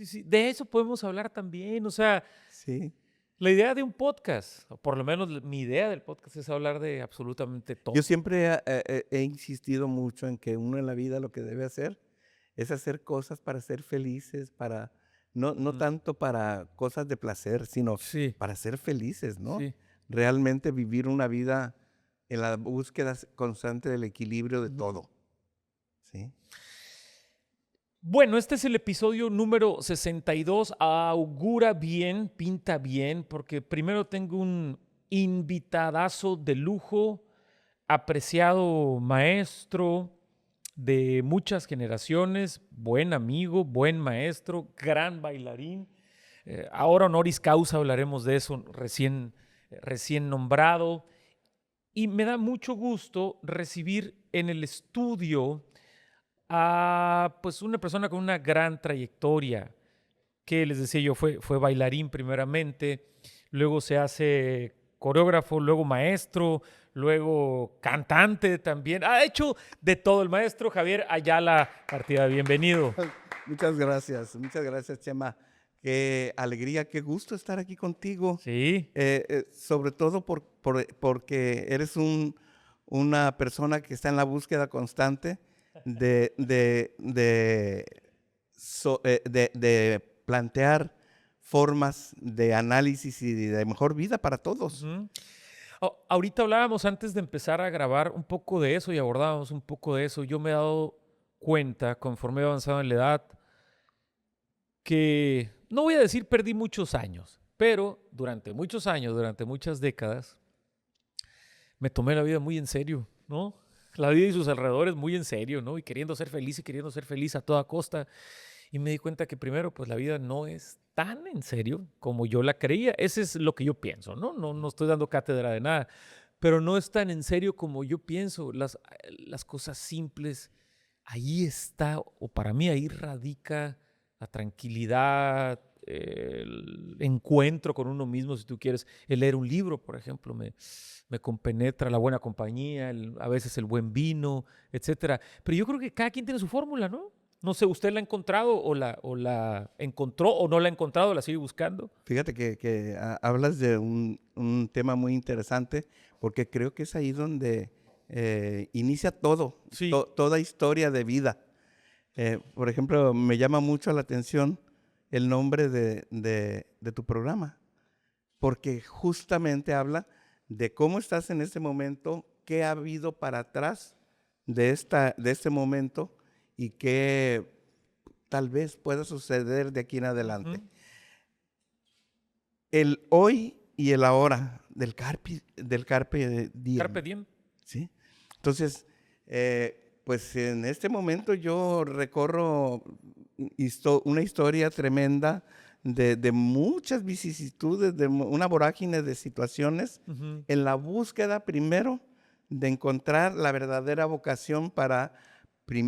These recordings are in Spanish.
sí, sí. De eso podemos hablar también. O sea, Sí. la idea de un podcast, o por lo menos mi idea del podcast es hablar de absolutamente Yo todo. siempre he insistido mucho en que uno en la vida lo que debe hacer es hacer cosas para ser felices, para no Mm, tanto para cosas de placer, sino sí, para ser felices, ¿no? sí. Realmente vivir una vida en la búsqueda constante del equilibrio de Ujú. todo, ¿sí? Bueno, este es el episodio número 62. Augura bien, pinta bien, porque primero tengo un invitadazo de lujo, apreciado maestro de muchas generaciones, buen amigo, buen maestro, gran bailarín. Ahora honoris causa hablaremos de eso, recién nombrado. Y me da mucho gusto recibir en el estudio a pues una persona con una gran trayectoria, que les decía yo, fue bailarín primeramente, luego se hace coreógrafo, luego maestro, luego cantante también. Ha hecho de todo el maestro Javier Ayala Partida. Bienvenido. Muchas gracias, Chema. Qué alegría, qué gusto estar aquí contigo, Sí. sobre todo porque eres una persona que está en la búsqueda constante de de plantear formas de análisis y de mejor vida para todos. Ujú. Ahorita hablábamos antes de empezar a grabar un poco de eso y abordábamos un poco de eso. Yo me he dado cuenta, conforme he avanzado en la edad, que no voy a decir perdí muchos años, pero durante muchos años, durante muchas décadas, me tomé la vida muy en serio, ¿no? La vida y sus alrededores muy en serio, ¿no? Y queriendo ser feliz a toda costa. Y me di cuenta que primero, pues la vida no es tan en serio como yo la creía. Ese es lo que yo pienso, ¿no? No estoy dando cátedra de nada, pero no es tan en serio como yo pienso. Las cosas simples, ahí está, o para mí ahí radica la tranquilidad, el encuentro con uno mismo, si tú quieres. El leer un libro, por ejemplo, me compenetra la buena compañía, a veces el buen vino, etcétera. Pero yo creo que cada quien tiene su fórmula, ¿no? No sé, ¿usted la ha encontrado o la encontró o no la ha encontrado, la sigue buscando? Fíjate que hablas de un tema muy interesante, porque creo que es ahí donde inicia todo, Sí. toda historia de vida. Por ejemplo, me llama mucho la atención el nombre de tu programa, porque justamente habla de cómo estás en este momento, qué ha habido para atrás de este momento y qué tal vez pueda suceder de aquí en Ujú. adelante. El hoy y el ahora del carpe Carpe diem, diem. ¿sí? Entonces, pues en este momento yo recorro una historia tremenda de muchas vicisitudes, de una vorágine de situaciones, Ujú. en la búsqueda primero de encontrar la verdadera vocación para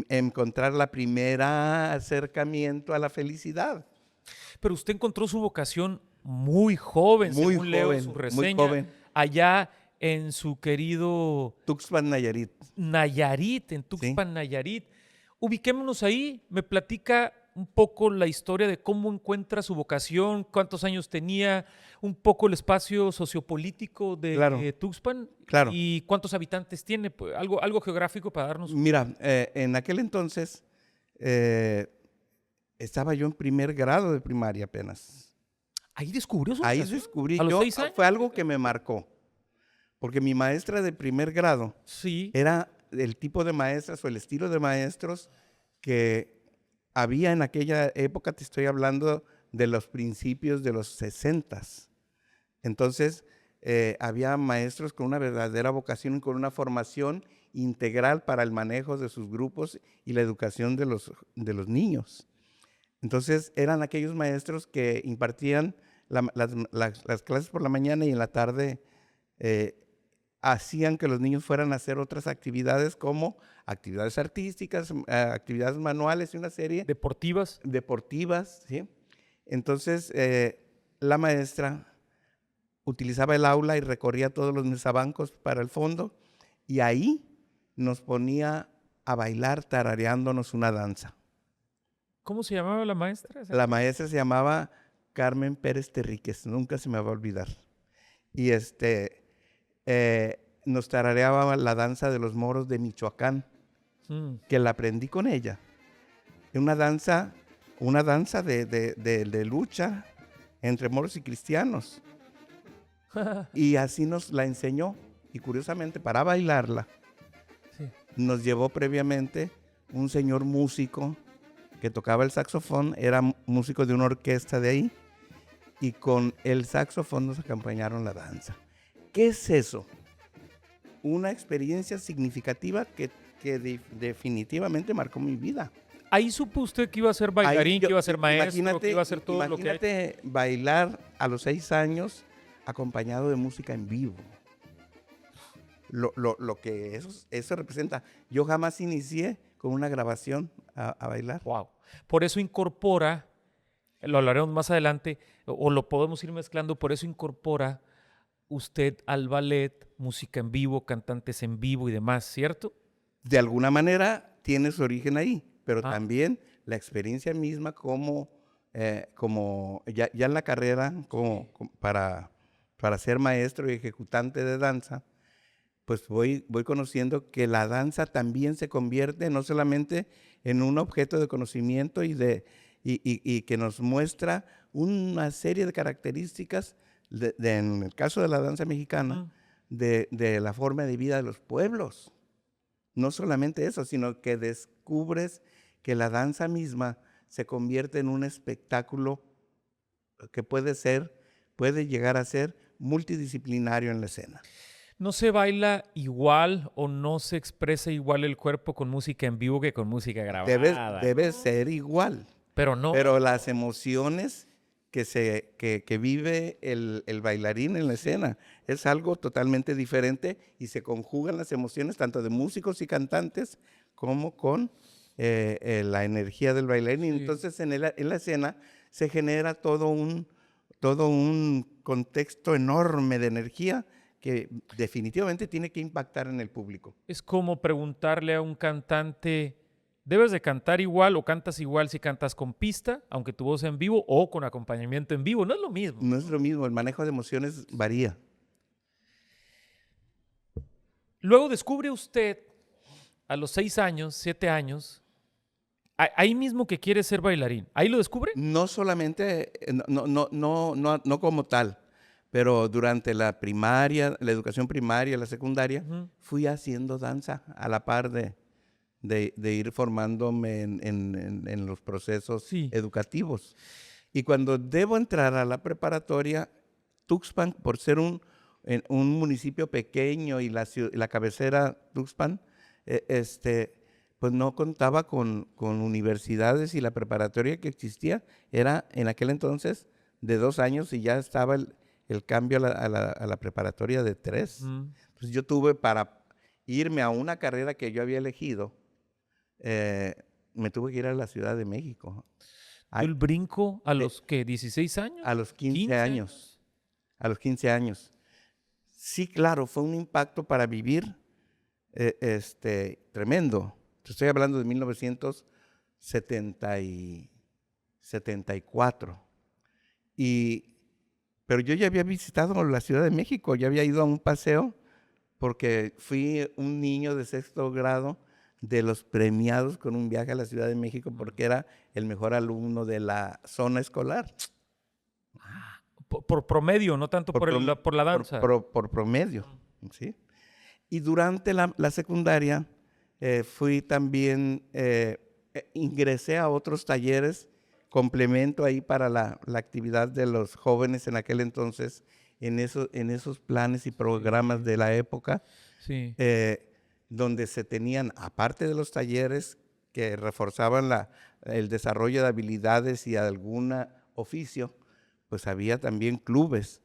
encontrar la primera acercamiento a la felicidad. Pero usted encontró su vocación muy joven, según leo en su Muy reseña, joven. allá en su querido Tuxpan, Nayarit, Nayarit, en ¿sí? Tuxpan, Nayarit. Ubiquémonos ahí, me platica un poco la historia de cómo encuentra su vocación, cuántos años tenía, un poco el espacio sociopolítico Claro, de Tuxpan claro. y cuántos habitantes tiene, pues, algo geográfico para darnos una idea. Mira, en aquel entonces eh, estaba yo en primer grado de primaria apenas. Ahí descubrió su Ahí vocación, a descubrí los yo, 6 años. fue algo que me marcó, porque mi maestra de primer grado Sí. era el tipo de maestras o el estilo de maestros que había en aquella época, te estoy hablando de los principios de los 60. Entonces, había maestros con una verdadera vocación y con una formación integral para el manejo de sus grupos y la educación de los niños. Entonces, eran aquellos maestros que impartían las clases por la mañana y en la tarde eh, hacían que los niños fueran a hacer otras actividades como actividades artísticas, actividades manuales y una serie Deportivas. deportivas, ¿sí? Entonces, la maestra utilizaba el aula y recorría todos los mesabancos para el fondo y ahí nos ponía a bailar tarareándonos una danza. ¿Cómo se llamaba la maestra? La maestra se llamaba Carmen Pérez Terríquez, nunca se me va a olvidar. Y nos tarareaba la danza de los moros de Michoacán, que la aprendí con ella. Una danza de lucha entre moros y cristianos. Y así nos la enseñó. Y curiosamente, para bailarla, Sí. nos llevó previamente un señor músico que tocaba el saxofón, era músico de una orquesta de ahí, y con el saxofón nos acompañaron la danza. ¿Qué es eso? Una experiencia significativa que definitivamente marcó mi vida. Ahí supo usted que iba a ser bailarín, que iba a ser maestro, que iba a hacer todo lo que... Imagínate bailar a los 6 años acompañado de música en vivo. Lo que eso representa. Yo jamás inicié con una grabación a bailar. Wow. Por eso incorpora, lo hablaremos más adelante, o lo podemos ir mezclando, por eso incorpora usted al ballet, música en vivo, cantantes en vivo y demás, ¿cierto? De alguna manera tiene su origen ahí, pero Ah. también la experiencia misma como ya en la carrera para ser maestro y ejecutante de danza, pues voy conociendo que la danza también se convierte no solamente en un objeto de conocimiento y que nos muestra una serie de características, en el caso de la danza mexicana, de la forma de vida de los pueblos. No solamente eso, sino que descubres que la danza misma se convierte en un espectáculo que puede llegar a ser multidisciplinario en la escena. ¿No se baila igual o no se expresa igual el cuerpo con música en vivo que con música grabada? Debe ser igual. Pero no. Pero las emociones que vive el bailarín en la escena es algo totalmente diferente y se conjugan las emociones tanto de músicos y cantantes como con la energía del bailarín. Sí. Entonces en la escena se genera todo un contexto enorme de energía que definitivamente tiene que impactar en el público. Es como preguntarle a un cantante, ¿debes de cantar igual o cantas igual si cantas con pista, aunque tu voz en vivo, o con acompañamiento en vivo? No es lo mismo. No es lo mismo, el manejo de emociones varía. Luego descubre usted a los 6 años, 7 años, ahí mismo que quiere ser bailarín. ¿Ahí lo descubre? No solamente, no como tal, pero durante la primaria, la educación primaria, la secundaria, fui haciendo danza a la par de ir formándome en los procesos educativos. Y cuando debo entrar a la preparatoria, Tuxpan, por ser un municipio pequeño y la cabecera Tuxpan, pues no contaba con universidades, y la preparatoria que existía era en aquel entonces de 2 años y ya estaba el cambio a la preparatoria de 3. Entonces yo tuve, para irme a una carrera que yo había elegido, me tuve que ir a la Ciudad de México. ¿El brinco a los qué, 16 años? A los 15 años. A los 15 años. Sí, claro, fue un impacto para vivir tremendo. Te estoy hablando de 1974. Pero yo ya había visitado la Ciudad de México, ya había ido a un paseo, porque fui un niño de 6º grado de los premiados con un viaje a la Ciudad de México, porque era el mejor alumno de la zona escolar. Por promedio, no tanto por la danza. Por promedio, ¿sí? Y durante la secundaria fui también, ingresé a otros talleres, complemento ahí para la actividad de los jóvenes en aquel entonces, en esos planes y programas de la época, donde se tenían, aparte de los talleres que reforzaban el desarrollo de habilidades y algún oficio, pues había también clubes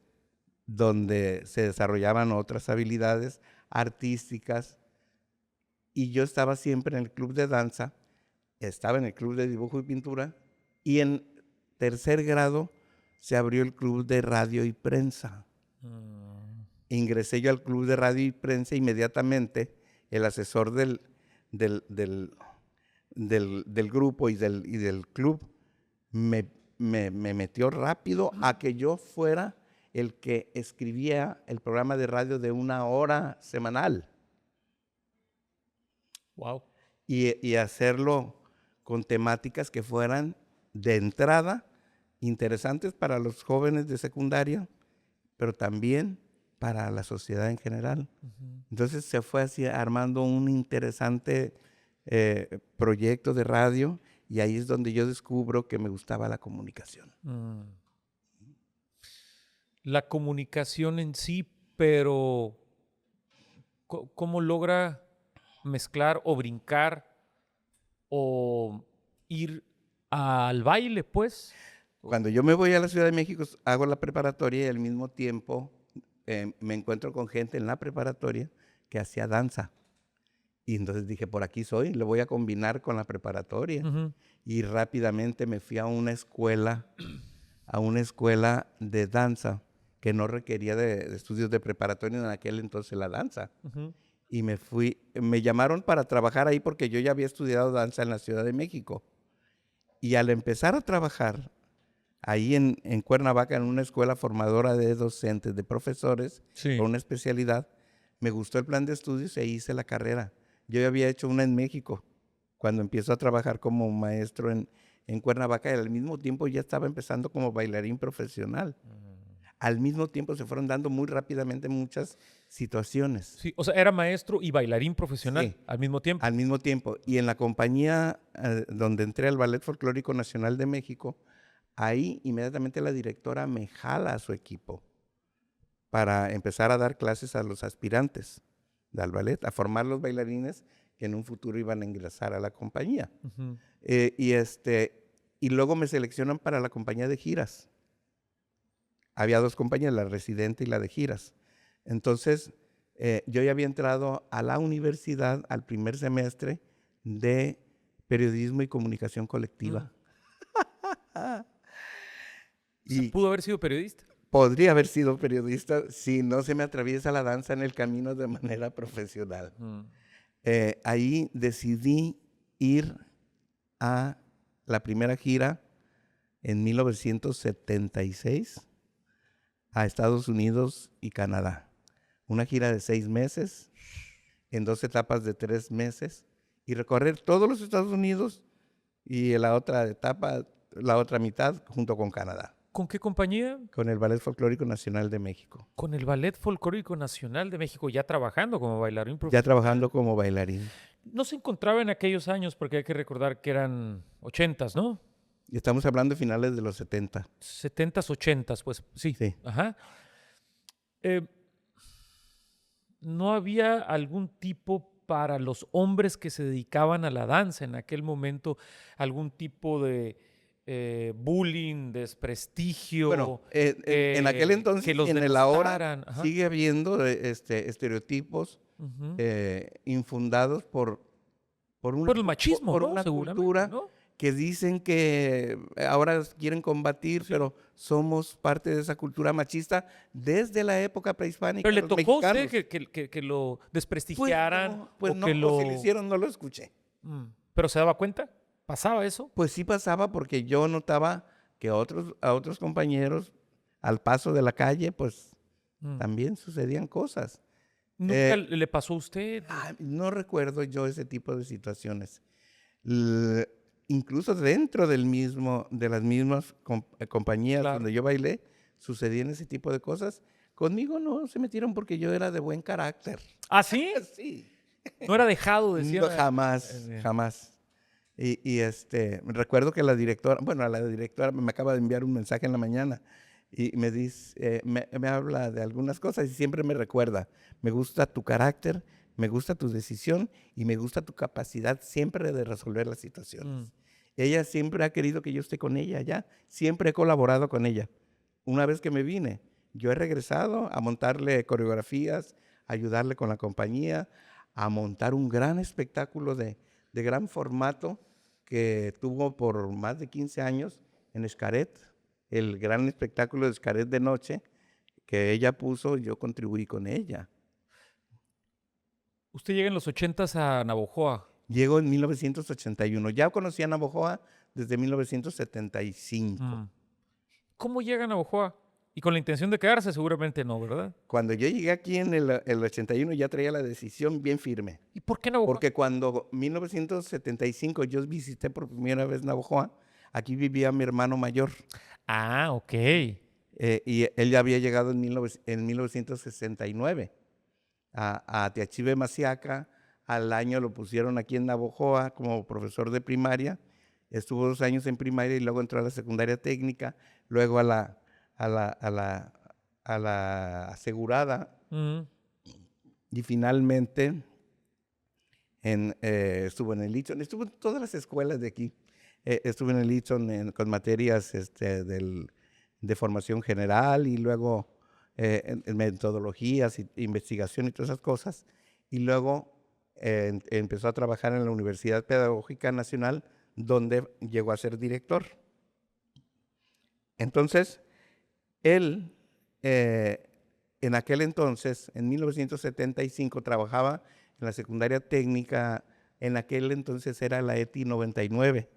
donde se desarrollaban otras habilidades artísticas, y yo estaba siempre en el club de danza, estaba en el club de dibujo y pintura, y en 3er grado se abrió el club de radio y prensa. Ingresé yo al club de radio y prensa inmediatamente. El asesor del del grupo y del club me metió rápido a que yo fuera el que escribía el programa de radio de 1 hora semanal Wow. y hacerlo con temáticas que fueran de entrada interesantes para los jóvenes de secundaria, pero también para la sociedad en general. Entonces se fue así armando un interesante proyecto de radio y ahí es donde yo descubro que me gustaba la comunicación. La comunicación en sí, pero ¿cómo logra mezclar o brincar o ir al baile, pues? Cuando yo me voy a la Ciudad de México, hago la preparatoria y al mismo tiempo me encuentro con gente en la preparatoria que hacía danza. Y entonces dije, por aquí soy, lo voy a combinar con la preparatoria. Ujú. Y rápidamente me fui a una escuela de danza que no requería de estudios de preparatoria en aquel entonces la danza. Ujú. Y me llamaron para trabajar ahí porque yo ya había estudiado danza en la Ciudad de México. Y al empezar a trabajar ahí en Cuernavaca, en una escuela formadora de docentes, de profesores, Sí. con una especialidad, me gustó el plan de estudios e hice la carrera. Yo ya había hecho una en México, cuando empiezo a trabajar como maestro en Cuernavaca, y al mismo tiempo ya estaba empezando como bailarín profesional. Al mismo tiempo se fueron dando muy rápidamente muchas situaciones. Sí, o sea, era maestro y bailarín profesional Sí. al mismo tiempo. Al mismo tiempo. Y en la compañía donde entré al Ballet Folclórico Nacional de México, ahí inmediatamente la directora me jala a su equipo para empezar a dar clases a los aspirantes del ballet, a formar los bailarines que en un futuro iban a ingresar a la compañía. Ujú. Y luego me seleccionan para la compañía de giras. Había 2 compañías, la residente y la de giras. Entonces, yo ya había entrado a la universidad al primer semestre de periodismo y comunicación colectiva. O sea, Y pudo haber sido periodista. podría haber sido periodista si no se me atraviesa la danza en el camino de manera profesional. Ahí decidí ir a la primera gira en 1976 a Estados Unidos y Canadá. Una gira de 6 meses, en 2 etapas de 3 meses, y recorrer todos los Estados Unidos y la otra etapa, la otra mitad, junto con Canadá, ¿Con qué compañía? con el Ballet Folclórico Nacional de México. Con el Ballet Folclórico Nacional de México, ya trabajando como bailarín Ya profesional. trabajando como bailarín. No se encontraba en aquellos años, porque hay que recordar que eran 80s, ¿no? Y estamos hablando de finales de los 70. 70s, 80s, pues sí. Sí. Ajá. ¿No había algún tipo para los hombres que se dedicaban a la danza en aquel momento, algún tipo de bullying, desprestigio? Bueno, en aquel entonces que los y en el ahora denostaran? Ajá. sigue habiendo estereotipos Ujú. infundados por Por el machismo, por ¿no? una Seguramente, cultura ¿no? que dicen que ahora quieren combatir, pero somos parte de esa cultura machista desde la época prehispánica. Pero le los tocó a mexicanos. usted que lo desprestigiaran Pues o no, que o si lo... lo hicieron, no lo escuché. ¿Pero se daba cuenta? ¿Pasaba eso? Pues sí pasaba porque yo notaba que a otros compañeros, al paso de la calle, pues Mm. también sucedían cosas. ¿Nunca le pasó a usted? No recuerdo yo ese tipo de situaciones. Incluso dentro de las mismas compañías Claro. donde yo bailé, sucedían ese tipo de cosas. Conmigo no se metieron porque yo era de buen carácter. ¿Ah, sí? Sí. No era dejado, decía. No, jamás, jamás. Recuerdo que la directora me acaba de enviar un mensaje en la mañana y me dice, me habla de algunas cosas y siempre me recuerda, me gusta tu carácter, me gusta tu decisión y me gusta tu capacidad siempre de resolver las situaciones. Ella siempre ha querido que yo esté con ella ya, siempre he colaborado con ella. Una vez que me vine, yo he regresado a montarle coreografías, a ayudarle con la compañía, a montar un gran espectáculo de gran formato que tuvo por más de 15 años en Xcaret, el gran espectáculo de Xcaret de noche que ella puso, yo contribuí con ella. Usted llega en los 80s a Navojoa. Llego en 1981. Ya conocía a Navojoa desde 1975. ¿Cómo llegan a Navojoa? Y con la intención de quedarse, seguramente no, ¿verdad? Cuando yo llegué aquí en el 81 ya traía la decisión bien firme. ¿Y por qué Navojoa? Porque cuando 1975 yo visité por primera vez Navojoa, aquí vivía mi hermano mayor. Ah, ok. Y él ya había llegado en 1969 a Teachive Masiaca. Al año lo pusieron aquí en Navojoa como profesor de primaria. Estuvo 2 años en primaria y luego entró a la secundaria técnica, luego a la asegurada y finalmente estuvo en el Eaton. Estuvo en todas las escuelas de aquí. Estuve en el Eaton con materias de formación general y luego en metodologías, investigación y todas esas cosas. Y luego empezó a trabajar en la Universidad Pedagógica Nacional, donde llegó a ser director. Entonces, él, en aquel entonces, en 1975, trabajaba en la secundaria técnica. En aquel entonces era la ETI 99.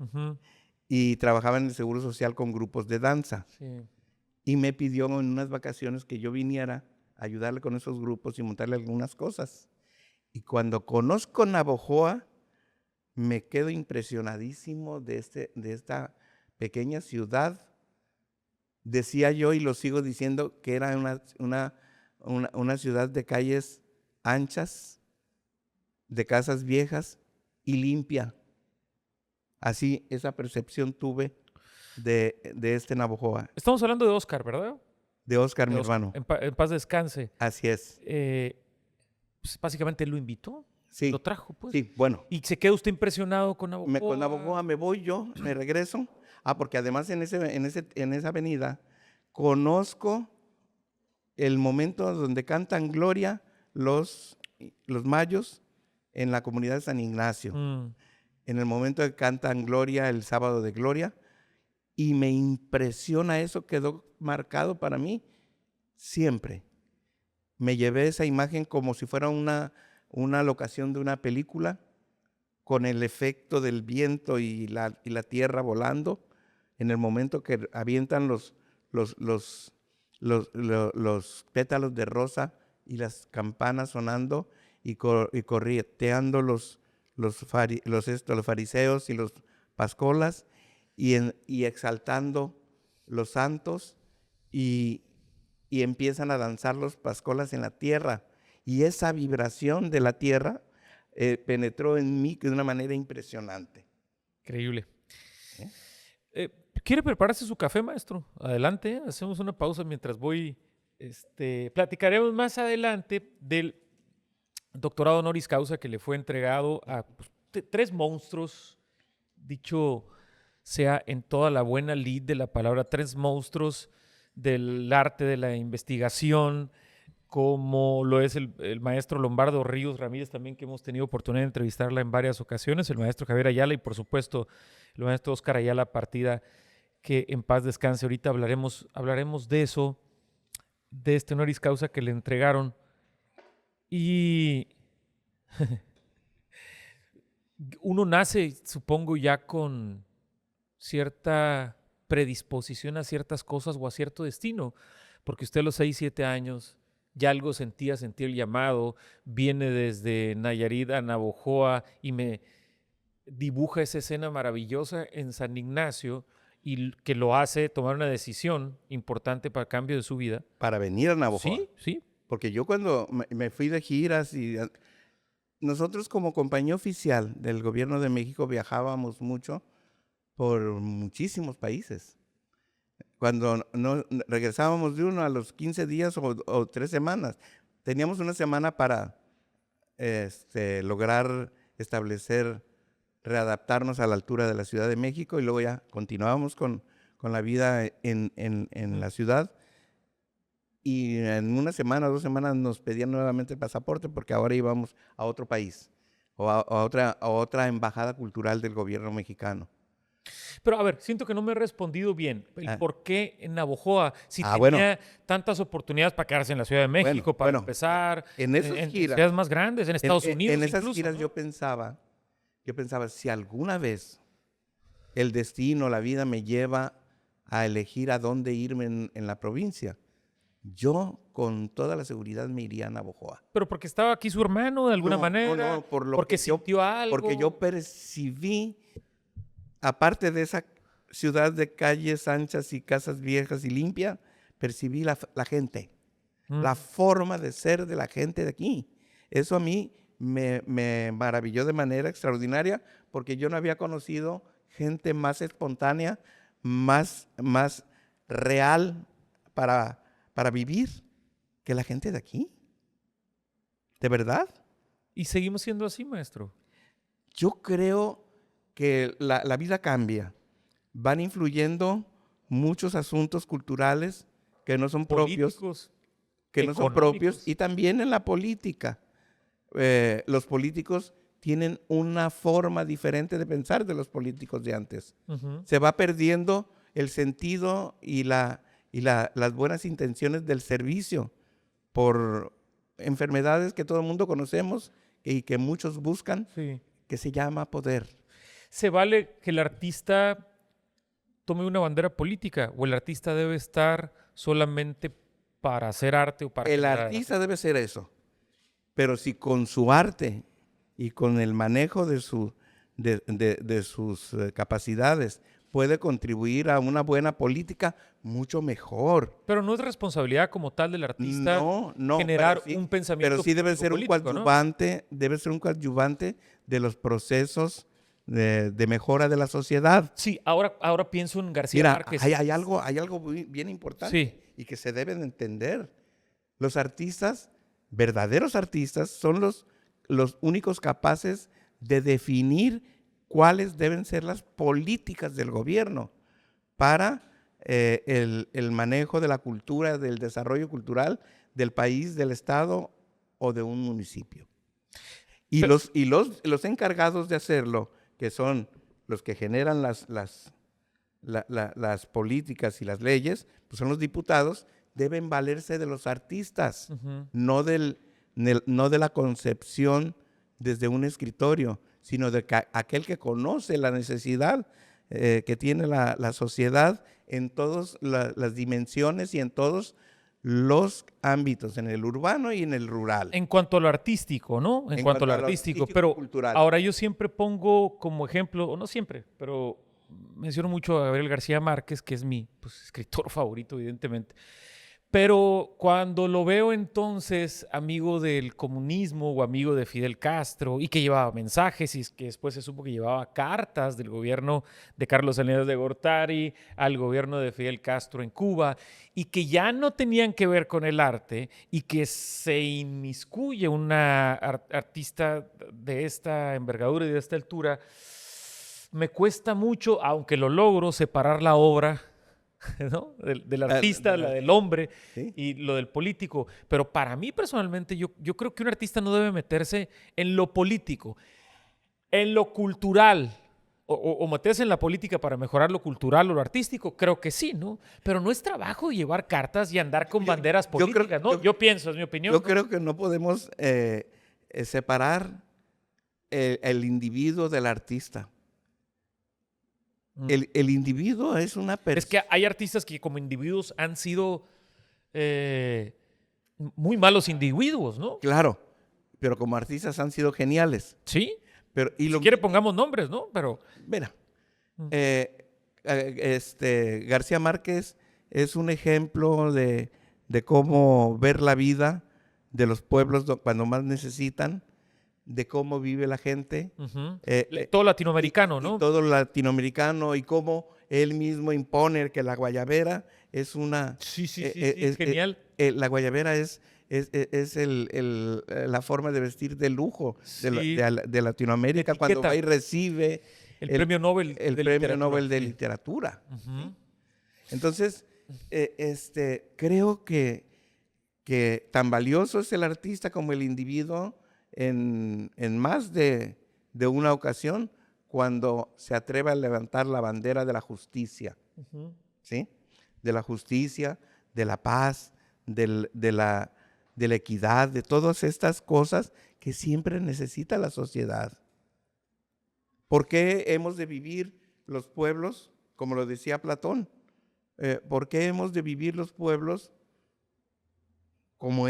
Y trabajaba en el Seguro Social con grupos de danza. Sí. Y me pidió en unas vacaciones que yo viniera a ayudarle con esos grupos y montarle algunas cosas. Y cuando conozco Navojoa, me quedo impresionadísimo de esta pequeña ciudad. Decía yo, y lo sigo diciendo, que era una ciudad de calles anchas, de casas viejas y limpia. Así, esa percepción tuve de este Navojoa. Estamos hablando de Oscar, ¿verdad? De Oscar, mi Oscar. hermano. En paz descanse. Así es. Pues básicamente él lo invitó. Sí. Lo trajo, pues. Sí, bueno. ¿Y se queda usted impresionado con Navojoa? Con Navojoa me voy yo, me regreso. Porque además en esa avenida conozco el momento donde cantan Gloria los mayos en la comunidad de San Ignacio. En el momento que cantan Gloria, el sábado de Gloria. Y me impresiona eso, quedó marcado para mí siempre. Me llevé esa imagen como si fuera una locación de una película, con el efecto del viento y la tierra volando, en el momento que avientan los pétalos de rosa y las campanas sonando y correteando los fariseos y los pascolas y exaltando los santos y empiezan a danzar los pascolas en la tierra. Y esa vibración de la tierra penetró en mí de una manera impresionante. Increíble. ¿Quiere prepararse su café, maestro? Adelante, hacemos una pausa mientras voy. Platicaremos más adelante del doctorado honoris causa que le fue entregado a 3 monstruos, dicho sea en toda la buena lid de la palabra, 3 monstruos del arte de la investigación, como lo es el maestro Lombardo Ríos Ramírez, también, que hemos tenido oportunidad de entrevistarla en varias ocasiones, el maestro Javier Ayala y por supuesto el maestro Oscar Ayala Partida, que en paz descanse. Ahorita hablaremos de eso, de este honoris causa que le entregaron. Y uno nace, supongo, ya con cierta predisposición a ciertas cosas o a cierto destino, porque usted a los 6, 7 años ya algo sentía el llamado, viene desde Nayarit a Navojoa y me dibuja esa escena maravillosa en San Ignacio y que lo hace tomar una decisión importante para el cambio de su vida. Para venir a Navojoa. Sí, sí. Porque yo cuando me fui de giras nosotros como compañía oficial del gobierno de México viajábamos mucho por muchísimos países. Cuando regresábamos de uno a los 15 días o 3 semanas, teníamos una semana para lograr readaptarnos a la altura de la Ciudad de México, y luego ya continuábamos con la vida en la ciudad. Y en una semana o 2 semanas nos pedían nuevamente el pasaporte, porque ahora íbamos a otro país o a otra embajada cultural del gobierno mexicano. Pero a ver, siento que no me he respondido bien. ¿Por qué en Navojoa? Si tenía tantas oportunidades para quedarse en la Ciudad de México, para empezar, en esas giras, ciudades más grandes, en Estados Unidos. En esas incluso, giras, ¿no? yo pensaba yo pensaba, si alguna vez el destino, la vida me lleva a elegir a dónde irme en la provincia, yo con toda la seguridad me iría a Navojoa. Pero porque estaba aquí su hermano de alguna No, manera, no, por lo porque que yo, sintió algo. porque yo percibí, aparte de esa ciudad de calles anchas y casas viejas y limpias, percibí la gente, la forma de ser de la gente de aquí. Eso a mí me maravilló de manera extraordinaria, porque yo no había conocido gente más espontánea, más real para vivir que la gente de aquí. ¿De verdad? Y seguimos siendo así, maestro. Yo creo que la vida cambia. Van influyendo muchos asuntos culturales que no son propios, Políticos, propios, económicos. y también en la política. Los políticos tienen una forma diferente de pensar de los políticos de antes. Se va perdiendo el sentido y las buenas intenciones del servicio por enfermedades que todo el mundo conocemos y que muchos buscan, Sí. que se llama poder. ¿Se vale que el artista tome una bandera política o el artista debe estar solamente para hacer arte o para El generar artista arte? debe ser eso, pero si con su arte y con el manejo de sus capacidades puede contribuir a una buena política, mucho mejor. Pero no es responsabilidad como tal del artista No, generar pero sí, un pensamiento pero sí debe ser un político, ¿no? coadyuvante, de los procesos de mejora de la sociedad. Sí, ahora pienso en García Mira, Márquez. hay algo bien importante Sí. y que se debe de entender. Los artistas, verdaderos artistas, son los únicos capaces de definir cuáles deben ser las políticas del gobierno para el manejo de la cultura, del desarrollo cultural del país, del estado o de un municipio. Y Pero- los encargados de hacerlo, que son los que generan las políticas y las leyes, pues son los diputados, deben valerse de los artistas, Ujú. no de la concepción desde un escritorio, sino de aquel que conoce la necesidad que tiene la sociedad en todas las dimensiones y en todos los ámbitos, en el urbano y en el rural. En cuanto a lo artístico, ¿no? En cuanto a lo artístico. Pero cultural. ahora yo siempre pongo como ejemplo, o no siempre, pero menciono mucho a Gabriel García Márquez, que es mi escritor favorito, evidentemente. Pero cuando lo veo entonces amigo del comunismo o amigo de Fidel Castro y que llevaba mensajes y que después se supo que llevaba cartas del gobierno de Carlos Salinas de Gortari al gobierno de Fidel Castro en Cuba y que ya no tenían que ver con el arte y que se inmiscuye una artista de esta envergadura y de esta altura, me cuesta mucho, aunque lo logro, separar la obra, ¿no? del artista, la del hombre, ¿Sí? y lo del político. Pero para mí personalmente, yo creo que un artista no debe meterse en lo político, en lo cultural, o meterse en la política para mejorar lo cultural o lo artístico, creo que sí, ¿no? Pero no es trabajo llevar cartas y andar con banderas políticas, ¿no? Yo pienso, es mi opinión. Yo creo que no podemos separar el individuo del artista. El individuo es una persona. Es que hay artistas que como individuos han sido muy malos individuos, ¿no? Claro, pero como artistas han sido geniales. Sí. Pero, y Si quiere pongamos nombres, ¿no? Pero mira, García Márquez es un ejemplo de cómo ver la vida de los pueblos cuando más necesitan, de cómo vive la gente. todo latinoamericano, y ¿no? todo latinoamericano, y cómo él mismo impone que la guayabera es una... Sí, genial. La guayabera es la forma de vestir de lujo de Latinoamérica, Etiqueta. cuando va y recibe el premio Nobel de literatura. Uh-huh. Entonces, creo que tan valioso es el artista como el individuo en más de una ocasión, cuando se atreve a levantar la bandera de la justicia, ¿sí? De la justicia, de la paz, de la equidad, de todas estas cosas que siempre necesita la sociedad. ¿Por qué hemos de vivir los pueblos, como lo decía Platón? ¿Por qué hemos de vivir los pueblos como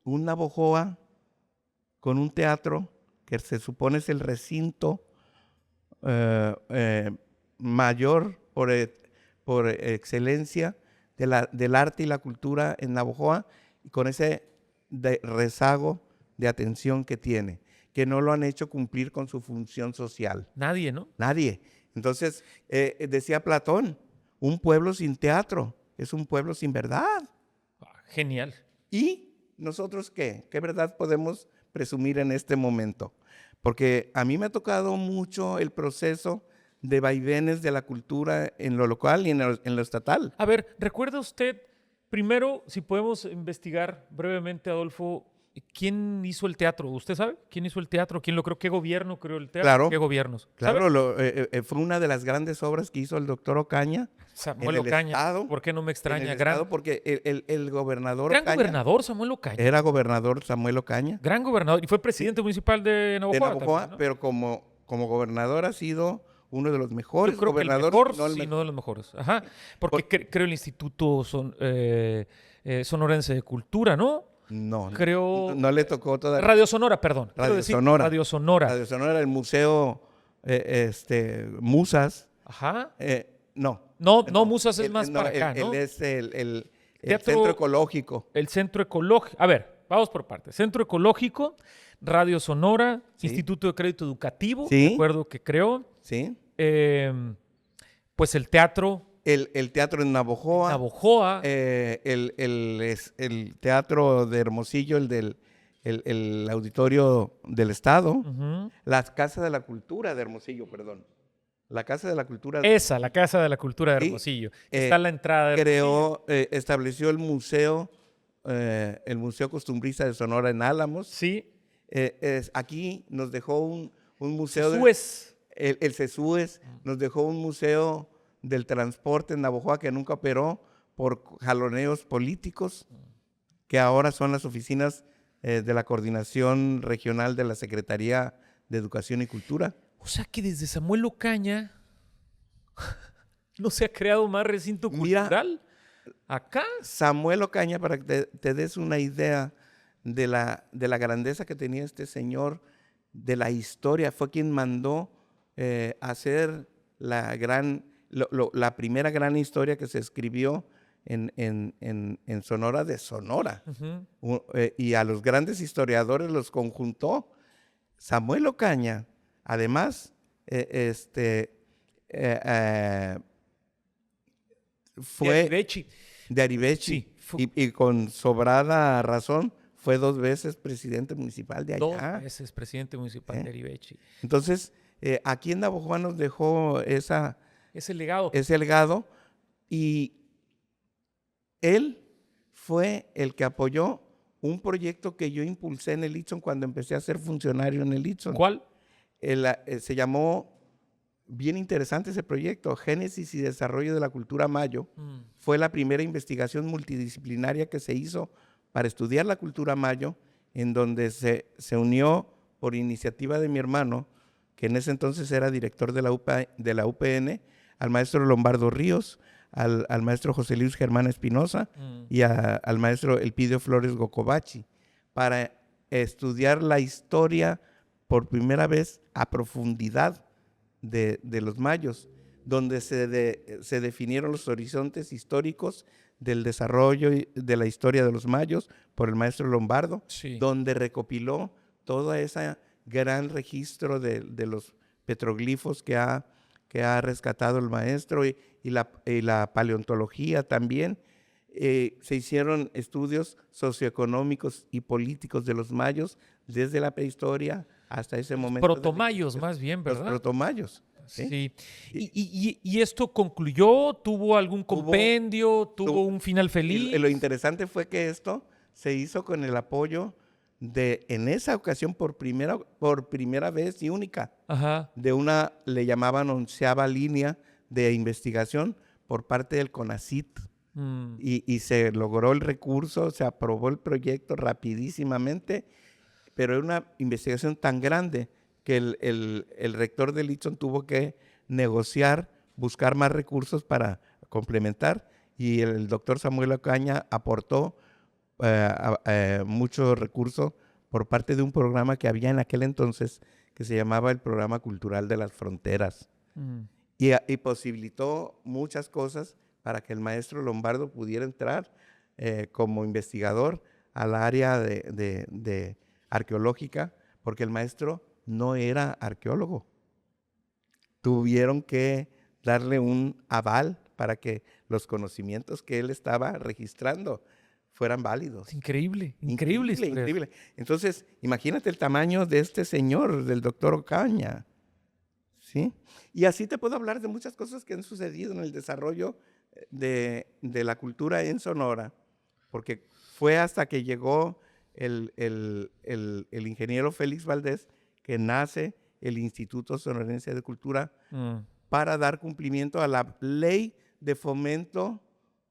un Navojoa con un teatro que se supone es el recinto mayor por excelencia del arte y la cultura en Navojoa, y con ese rezago de atención que tiene, que no lo han hecho cumplir con su función social? Nadie, ¿no? Nadie. Entonces, decía Platón, un pueblo sin teatro es un pueblo sin verdad. Genial. ¿Y nosotros qué? ¿Qué verdad podemos presumir en este momento? Porque a mí me ha tocado mucho el proceso de vaivenes de la cultura en lo local y en lo estatal. A ver, ¿recuerda usted, primero, si podemos investigar brevemente, Adolfo, quién hizo el teatro? ¿Usted sabe quién hizo el teatro? ¿Quién lo creó? ¿Qué gobierno creó el teatro? Claro, ¿Qué gobiernos? claro, ¿Sabe? fue una de las grandes obras que hizo el doctor Ocaña Samuel en el Ocaña. estado. ¿Por qué no me En extraña? el estado, porque el gobernador Gran Ocaña gobernador Samuel Ocaña. era gobernador Samuel Ocaña Gran gobernador. Y fue presidente municipal de de Navojoa Navojoa, también, ¿no? pero como gobernador ha sido uno de los Yo mejores creo que el gobernadores, mejor, no el sí, mejor. no de los mejores. Ajá. Porque creo el Instituto Sonorense de Cultura, ¿no? No, Creo no le tocó todavía. Radio Sonora, perdón. Quiero Radio decir, Sonora. Radio Sonora. Radio Sonora, el museo Musas. Ajá. No. No, Musas es más no, para acá, ¿no? Él es el Teatro- centro ecológico. El Centro Ecológico. A ver, vamos por partes. Centro Ecológico, Radio Sonora, Sí. Instituto de Crédito Educativo, Sí. de acuerdo que creó. ¿Sí? Pues el teatro El teatro en Navojoa. Navojoa. El teatro de Hermosillo, el auditorio del Estado. Ujú. La Casa de la Cultura de Hermosillo, perdón. La Casa de la Cultura Esa, la Casa de la Cultura de Sí. Hermosillo. Está en la entrada de creó, estableció el museo costumbrista de Sonora en Álamos. Sí. Aquí nos dejó un museo Suez. el CESUES nos dejó un museo del transporte en Navojoa que nunca operó por jaloneos políticos, que ahora son las oficinas de la Coordinación Regional de la Secretaría de Educación y Cultura. O sea que desde Samuel Ocaña no se ha creado más recinto Mira, cultural. Acá. Samuel Ocaña, para que te des una idea de la grandeza que tenía este señor, de la historia, fue quien mandó hacer la primera gran historia que se escribió en Sonora de Sonora. Ujú. Y a los grandes historiadores los conjuntó. Samuel Ocaña, además, fue De Arivechi. de Arivechi Sí, fue- y con sobrada razón fue 2 veces presidente municipal de Dos allá. veces presidente municipal de Arivechi. Entonces, aquí en Navojoa nos dejó Ese legado. ese legado, y él fue el que apoyó un proyecto que yo impulsé en el Itson cuando empecé a ser funcionario en el Itson. ¿Cuál? Se llamó, bien interesante ese proyecto, Génesis y Desarrollo de la Cultura Mayo. Fue la primera investigación multidisciplinaria que se hizo para estudiar la cultura mayo, en donde se unió por iniciativa de mi hermano, que en ese entonces era director de la UPN, al maestro Lombardo Ríos, al maestro José Luis Germán Espinosa y al maestro Elpidio Flores Gocobachi, para estudiar la historia por primera vez a profundidad de los mayos, donde se definieron los horizontes históricos del desarrollo de la historia de los mayos por el maestro Lombardo, Sí. donde recopiló todo ese gran registro de los petroglifos que ha rescatado el maestro y la paleontología también. Se hicieron estudios socioeconómicos y políticos de los mayos desde la prehistoria hasta ese momento. Protomayos, más bien, ¿verdad? Los protomayos. Sí. ¿sí? ¿Y esto concluyó? ¿Tuvo algún compendio? ¿Tuvo un final feliz? Lo interesante fue que esto se hizo con el apoyo en esa ocasión por primera vez y única, Ajá. de una, le llamaban 11ª línea de investigación por parte del CONACYT. Y se logró el recurso, se aprobó el proyecto rapidísimamente, pero era una investigación tan grande que el rector de Litson tuvo que negociar, buscar más recursos para complementar, y el doctor Samuel Ocaña aportó mucho recurso por parte de un programa que había en aquel entonces que se llamaba el Programa Cultural de las Fronteras. Y posibilitó muchas cosas para que el maestro Lombardo pudiera entrar como investigador al área de arqueológica, porque el maestro no era arqueólogo. Tuvieron que darle un aval para que los conocimientos que él estaba registrando fueran válidos. Increíble. Increíble. Entonces, imagínate el tamaño de este señor, del doctor Ocaña, ¿sí? Y así te puedo hablar de muchas cosas que han sucedido en el desarrollo de la cultura en Sonora, porque fue hasta que llegó el ingeniero Félix Valdés que nace el Instituto Sonorense de Cultura para dar cumplimiento a la ley de fomento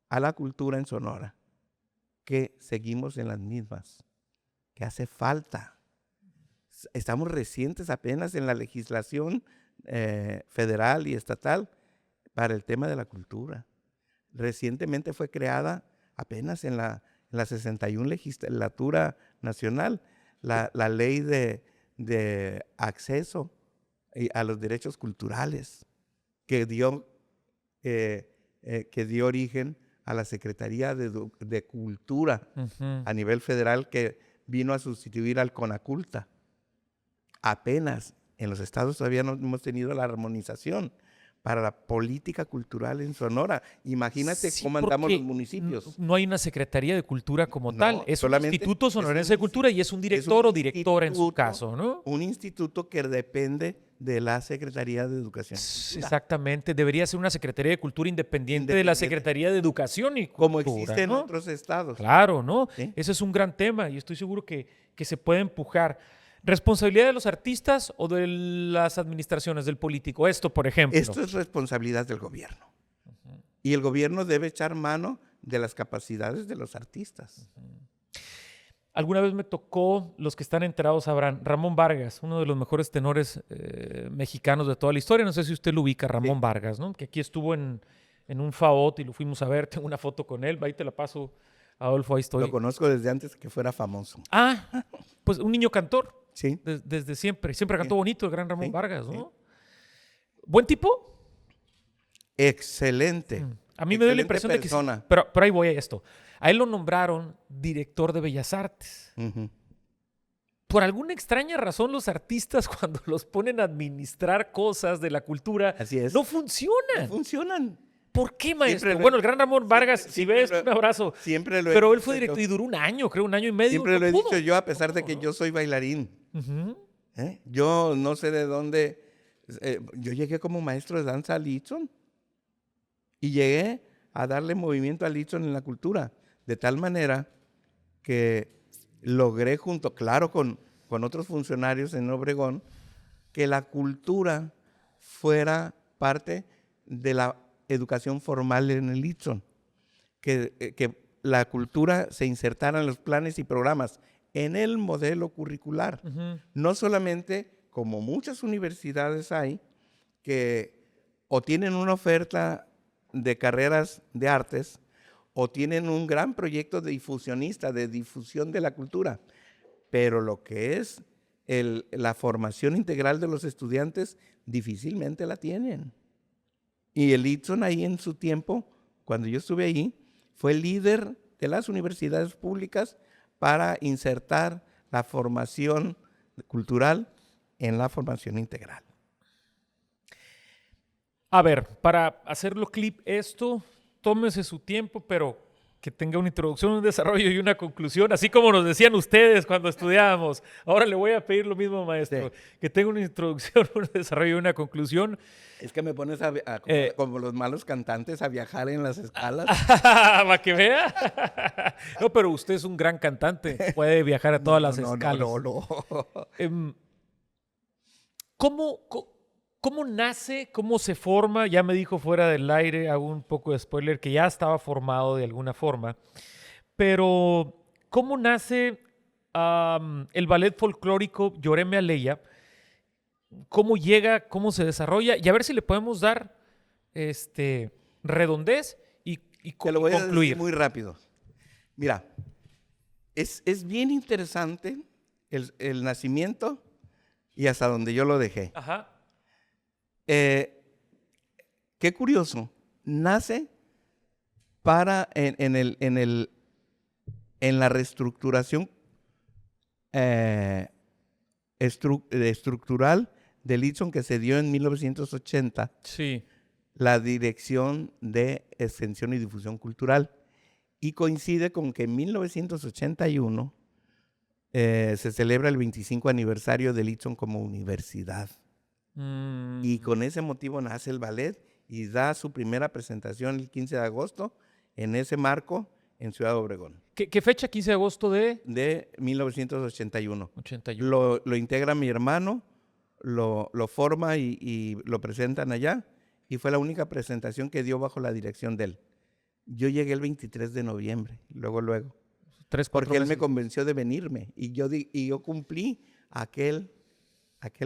a la cultura en Sonora, que seguimos en las mismas, que hace falta. Estamos recientes apenas en la legislación federal y estatal para el tema de la cultura. Recientemente fue creada apenas en la 61 legislatura nacional la ley de acceso a los derechos culturales que dio origen a la Secretaría de Cultura a nivel federal, que vino a sustituir al CONACULTA. Apenas en los estados todavía no hemos tenido la armonización para la política cultural en Sonora. Imagínate cómo andamos los municipios. No hay una Secretaría de Cultura como tal, es un Instituto Sonorense de Cultura y es un director o directora en su caso, ¿no? Un instituto que depende de la Secretaría de Educación. Exactamente, debería ser una Secretaría de Cultura independiente de la Secretaría de Educación y Cultura, como existe, ¿no?, en otros estados. Claro, ¿no? ¿Sí? Ese es un gran tema y estoy seguro que se puede empujar. ¿Responsabilidad de los artistas o de las administraciones, del político? Esto, por ejemplo. Esto es responsabilidad del gobierno. Y el gobierno debe echar mano de las capacidades de los artistas. Alguna vez me tocó, los que están enterados sabrán, Ramón Vargas, uno de los mejores tenores mexicanos de toda la historia. No sé si usted lo ubica, Ramón Vargas, ¿no? Que aquí estuvo en un FAOT y lo fuimos a ver. Tengo una foto con él, ahí te la paso, Adolfo, ahí estoy. Lo conozco desde antes que fuera famoso. Ah, pues un niño cantor. Sí. Desde siempre. Siempre cantó bonito el gran Ramón Vargas, ¿no? Sí. ¿Buen tipo? Excelente. A mí me dio la impresión persona. de que sí. Pero ahí voy a esto. A él lo nombraron director de Bellas Artes. Por alguna extraña razón, los artistas, cuando los ponen a administrar cosas de la cultura, así es, no funcionan. No funcionan. ¿Por qué, maestro? Bueno, el gran Ramón Vargas, si ves, un abrazo. Siempre lo he Pero él fue director y duró un año, creo, 1 año y medio. Siempre lo he dicho yo, a pesar de que yo soy bailarín. Yo no sé de dónde. Yo llegué como maestro de danza a Litson y llegué a darle movimiento a Litson en la cultura, de tal manera que logré, junto, claro, con otros funcionarios en Obregón, que la cultura fuera parte de la educación formal en el Litson, que la cultura se insertara en los planes y programas, en el modelo curricular. No solamente, como muchas universidades hay, que o tienen una oferta de carreras de artes o tienen un gran proyecto de difusionista, de difusión de la cultura, pero lo que es la formación integral de los estudiantes difícilmente la tienen. Y el Litson ahí en su tiempo, cuando yo estuve ahí, fue líder de las universidades públicas para insertar la formación cultural en la formación integral. A ver, para hacerlo clip esto, tómese su tiempo, pero que tenga una introducción, un desarrollo y una conclusión, así como nos decían ustedes cuando estudiábamos. Ahora le voy a pedir lo mismo, maestro, que tenga una introducción, un desarrollo y una conclusión. Es que me pones como los malos cantantes a viajar en las escalas. ¿Para que vea? No, pero usted es un gran cantante, puede viajar a todas las escalas. No. ¿Cómo nace, cómo se forma? Ya me dijo fuera del aire, hago un poco de spoiler, que ya estaba formado de alguna forma. Pero, ¿cómo nace el ballet folclórico Lloréme Aleya? cómo llega, cómo se desarrolla y a ver si le podemos dar redondez y Te lo voy a decir concluir. muy rápido. Mira, es bien interesante el nacimiento y hasta donde yo lo dejé. Ajá. Qué curioso, nace en la reestructuración estructural del Itson que se dio en 1980, Sí. la Dirección de Extensión y Difusión Cultural, y coincide con que en 1981 se celebra el 25 aniversario del Itson como universidad. Y con ese motivo nace el ballet y da su primera presentación el 15 de agosto en ese marco en Ciudad Obregón. ¿Qué fecha? 15 de agosto de 1981. 81. Lo integra mi hermano, lo forma y lo presentan allá, y fue la única presentación que dio bajo la dirección de él. Yo llegué el 23 de noviembre, luego. 3, 4 Porque él me meses. convenció de venirme y yo cumplí aquel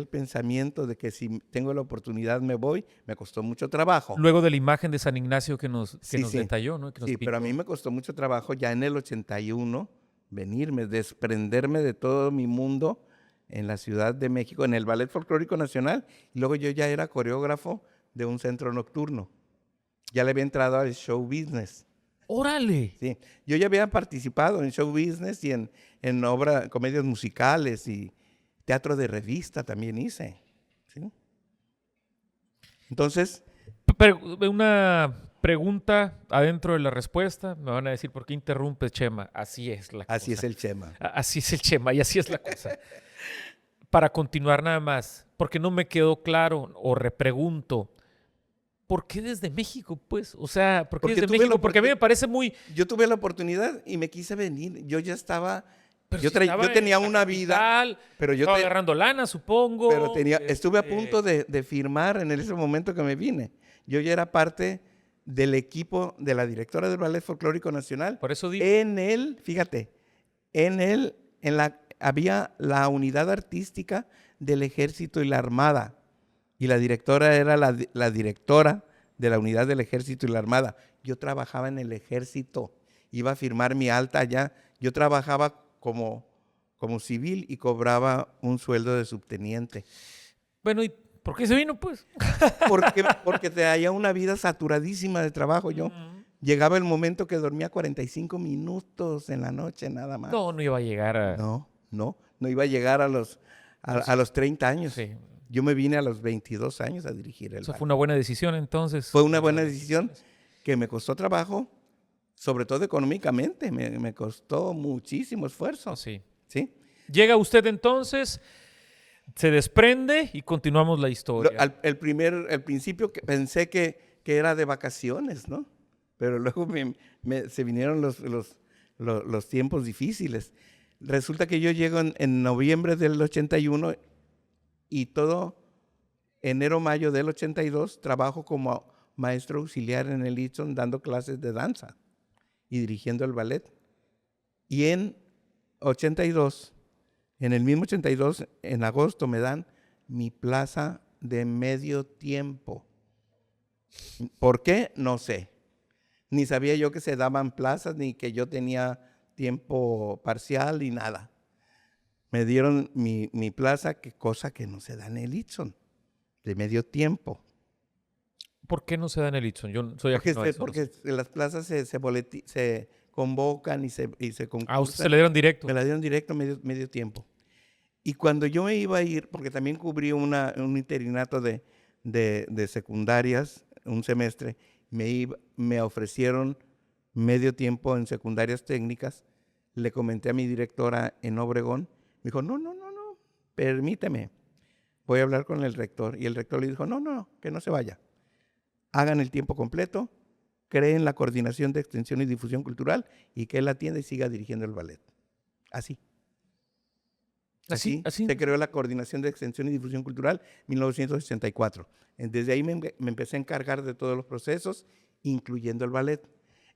pensamiento de que si tengo la oportunidad me voy. Me costó mucho trabajo. Luego de la imagen de San Ignacio que nos Sí. detalló, ¿no? Que nos Sí, pero a pintó. mí me costó mucho trabajo ya en el 81 venirme, desprenderme de todo mi mundo en la Ciudad de México, en el Ballet Folclórico Nacional, y luego yo ya era coreógrafo de un centro nocturno. Ya le había entrado al show business. ¡Órale! Sí, yo ya había participado en show business y en comedias musicales y teatro de revista también hice. ¿Sí? Entonces, Una pregunta adentro de la respuesta. Me van a decir, ¿por qué interrumpes, Chema? Así es la cosa. así es el Chema. Así es el Chema y así es la cosa. Para continuar nada más, porque no me quedó claro o repregunto, ¿por qué desde México, pues? O sea, ¿por qué Porque desde tuve México? la Porque a mí me parece muy... Yo tuve la oportunidad y me quise venir. Yo ya estaba... Pero Yo, si estaba yo tenía en la una vida, capital, pero yo estaba agarrando lana, supongo. pero estuve a punto de firmar en ese momento que me vine. Yo ya era parte del equipo de la directora del Ballet Folclórico Nacional. Por eso digo. Fíjate, había la unidad artística del Ejército y la Armada. Y la directora era la directora de la unidad del Ejército y la Armada. Yo trabajaba en el Ejército, iba a firmar mi alta allá. Yo trabajaba como civil y cobraba un sueldo de subteniente. Bueno, ¿y por qué se vino, pues? Porque traía una vida saturadísima de trabajo yo. Llegaba el momento que dormía 45 minutos en la noche nada más. No iba a llegar a... No iba a llegar a los 30 años. Sí. Yo me vine a los 22 años a dirigir el Eso ballet. fue una buena decisión, entonces. Fue una buena decisión que me costó trabajo, sobre todo económicamente. Me costó muchísimo esfuerzo. Sí. ¿Sí? Llega usted entonces, se desprende y continuamos la historia. Al principio pensé que era de vacaciones, ¿no? Pero luego se vinieron los tiempos difíciles. Resulta que yo llego en noviembre del 81 y todo enero, mayo del 82 trabajo como maestro auxiliar en el Itson dando clases de danza y dirigiendo el ballet. Y en el mismo 82, en agosto, me dan mi plaza de medio tiempo. ¿Por qué? No sé. Ni sabía yo que se daban plazas, ni que yo tenía tiempo parcial, ni nada. Me dieron mi plaza, cosa que no se da en el Itson, de medio tiempo. ¿Por qué no se da en el Itson? Yo soy ajeno a eso. Porque las plazas se convocan y se concursan. Ah, usted se le dieron directo. Me la dieron directo medio tiempo. Y cuando yo me iba a ir, porque también cubrí un interinato de secundarias, un semestre, me ofrecieron medio tiempo en secundarias técnicas. Le comenté a mi directora en Obregón. Me dijo, no, permíteme. Voy a hablar con el rector. Y el rector le dijo, no, que no se vaya. Hagan el tiempo completo, creen la coordinación de extensión y difusión cultural y que él atienda y siga dirigiendo el ballet. Así se creó la coordinación de extensión y difusión cultural en 1984. Desde ahí me empecé a encargar de todos los procesos, incluyendo el ballet.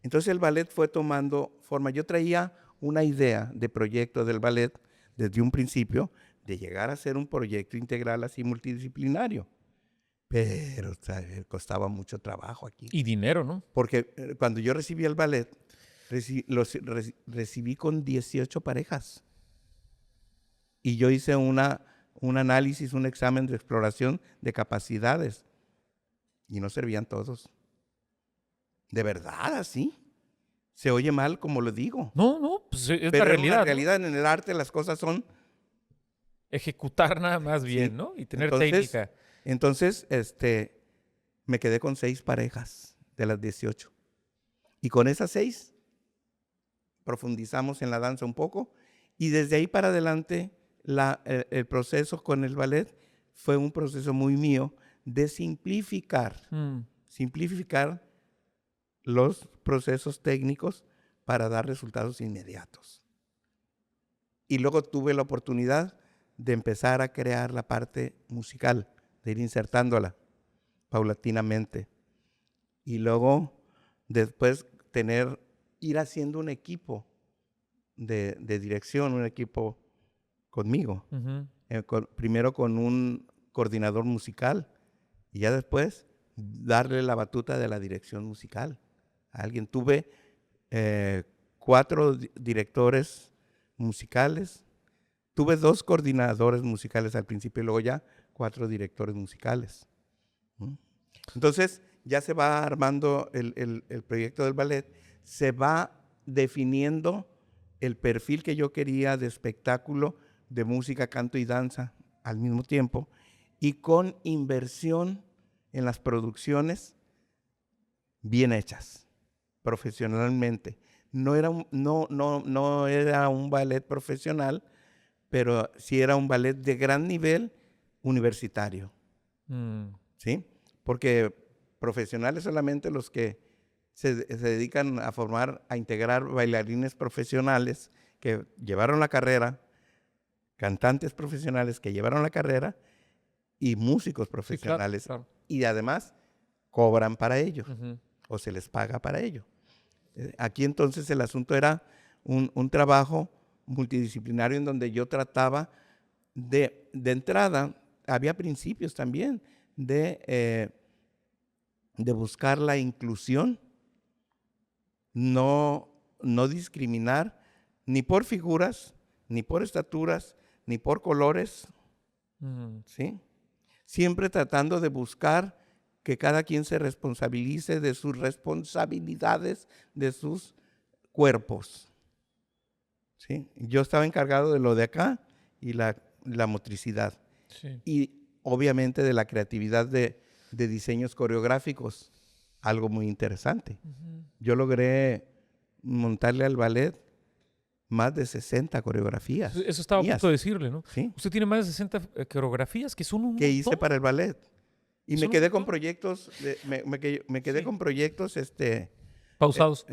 Entonces el ballet fue tomando forma. Yo traía una idea de proyecto del ballet desde un principio, de llegar a ser un proyecto integral así multidisciplinario. Pero o sea, costaba mucho trabajo aquí. Y dinero, ¿no? Porque cuando yo recibí el ballet, recibí con 18 parejas. Y yo hice un análisis, un examen de exploración de capacidades. Y no servían todos. De verdad, así. Se oye mal como lo digo. No, pues es Pero la en realidad, la ¿no? realidad, en el arte las cosas son... Ejecutar nada más bien, Sí. ¿no? Y tener técnica. Entonces, me quedé con 6 parejas de las 18. Y con esas 6 profundizamos en la danza un poco. Y desde ahí para adelante, el proceso con el ballet fue un proceso muy mío de simplificar los procesos técnicos para dar resultados inmediatos. Y luego tuve la oportunidad de empezar a crear la parte musical, de ir insertándola paulatinamente. Y luego, después, ir haciendo un equipo de dirección, un equipo conmigo. Primero con un coordinador musical y ya después darle la batuta de la dirección musical a alguien. Tuve 4 directores musicales. Tuve 2 coordinadores musicales al principio y luego ya 4 directores musicales. Entonces, ya se va armando el proyecto del ballet, se va definiendo el perfil que yo quería de espectáculo, de música, canto y danza al mismo tiempo, y con inversión en las producciones bien hechas, profesionalmente. No era un ballet profesional, pero sí era un ballet de gran nivel universitario. ¿Sí? Porque profesionales solamente los que se dedican a integrar bailarines profesionales que llevaron la carrera, cantantes profesionales que llevaron la carrera y músicos profesionales. Sí, claro. Y además cobran para ello o se les paga para ello. Aquí entonces el asunto era un trabajo multidisciplinario en donde yo trataba de entrada, había principios también de buscar la inclusión, no discriminar ni por figuras, ni por estaturas, ni por colores, ¿sí? Siempre tratando de buscar que cada quien se responsabilice de sus responsabilidades, de sus cuerpos, ¿sí? Yo estaba encargado de lo de acá y la motricidad. Sí. Y obviamente de la creatividad de diseños coreográficos, algo muy interesante. Yo logré montarle al ballet más de 60 coreografías. Eso estaba a punto de decirle, ¿no? ¿Sí? Usted tiene más de 60 coreografías, que son un que hice montón. para el ballet. Y me Son un quedé con montón. proyectos, me quedé Sí. con proyectos, Pausados.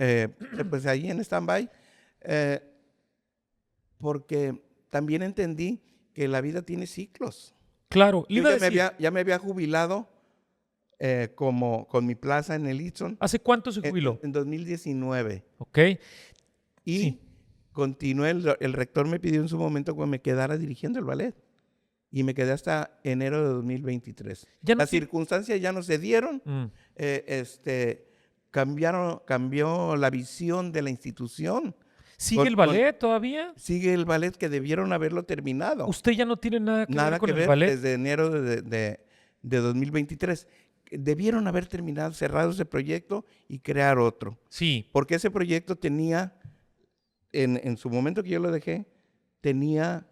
pues ahí en stand-by, porque también entendí que la vida tiene ciclos. Claro, le Yo iba a decir, ya me había jubilado con mi plaza en el Eastson ¿hace cuánto se jubiló? en 2019. Ok. Y Sí. continué, el rector me pidió en su momento que me quedara dirigiendo el ballet. Y me quedé hasta enero de 2023. Ya no Las tiene- circunstancias ya no se dieron. Cambió la visión de la institución. ¿Sigue el ballet todavía? Sigue el ballet que debieron haberlo terminado. Usted ya no tiene nada que ver Nada con que el ver ballet. desde enero de 2023. Debieron haber terminado, cerrado ese proyecto y crear otro. Sí. Porque ese proyecto tenía, en su momento que yo lo dejé, tenía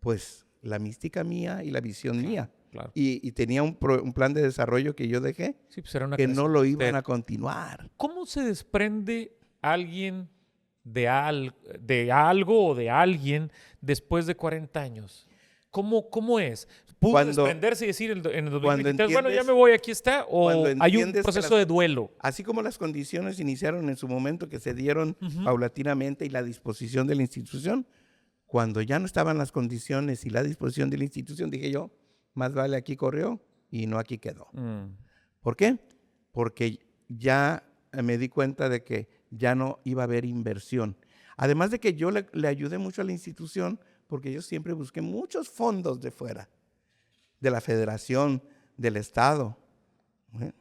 pues la mística mía y la visión mía. Claro. Y tenía un plan de desarrollo que yo dejé, Sí, pues era una que no creación lo de iban usted. a continuar. ¿Cómo se desprende alguien de algo o de alguien después de 40 años? ¿Cómo es? ¿Pudo Cuando- desprenderse y decir en el cuando 2023, bueno, ya entiendes- me voy, aquí está? ¿O cuando hay un entiendes que proceso de duelo? Así como las condiciones iniciaron en su momento, que se dieron Ujú. paulatinamente y la disposición de la institución, cuando ya no estaban las condiciones y la disposición de la institución, dije yo, más vale aquí corrió y no aquí quedó. ¿Por qué? Porque ya me di cuenta de que ya no iba a haber inversión. Además de que yo le ayudé mucho a la institución porque yo siempre busqué muchos fondos de fuera, de la federación, del Estado, ¿eh?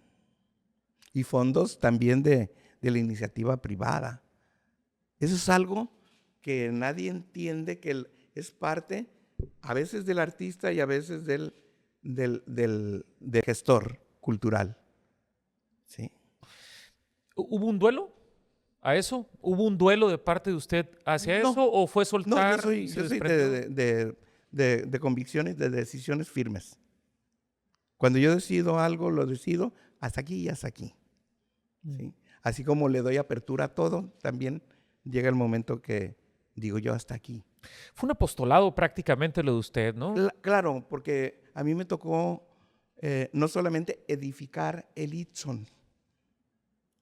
Y fondos también de la iniciativa privada. Eso es algo que nadie entiende, que es parte a veces del artista y a veces del gestor cultural. ¿Sí? ¿Hubo un duelo a eso? ¿Hubo un duelo de parte de usted hacia No, eso o fue No, soltar? yo soy y se de convicciones, de decisiones firmes. Cuando yo decido algo, lo decido hasta aquí y hasta aquí. ¿Sí? Así como le doy apertura a todo, también llega el momento que digo yo hasta aquí. Fue un apostolado prácticamente lo de usted, ¿no? Claro, porque a mí me tocó no solamente edificar el Itzon.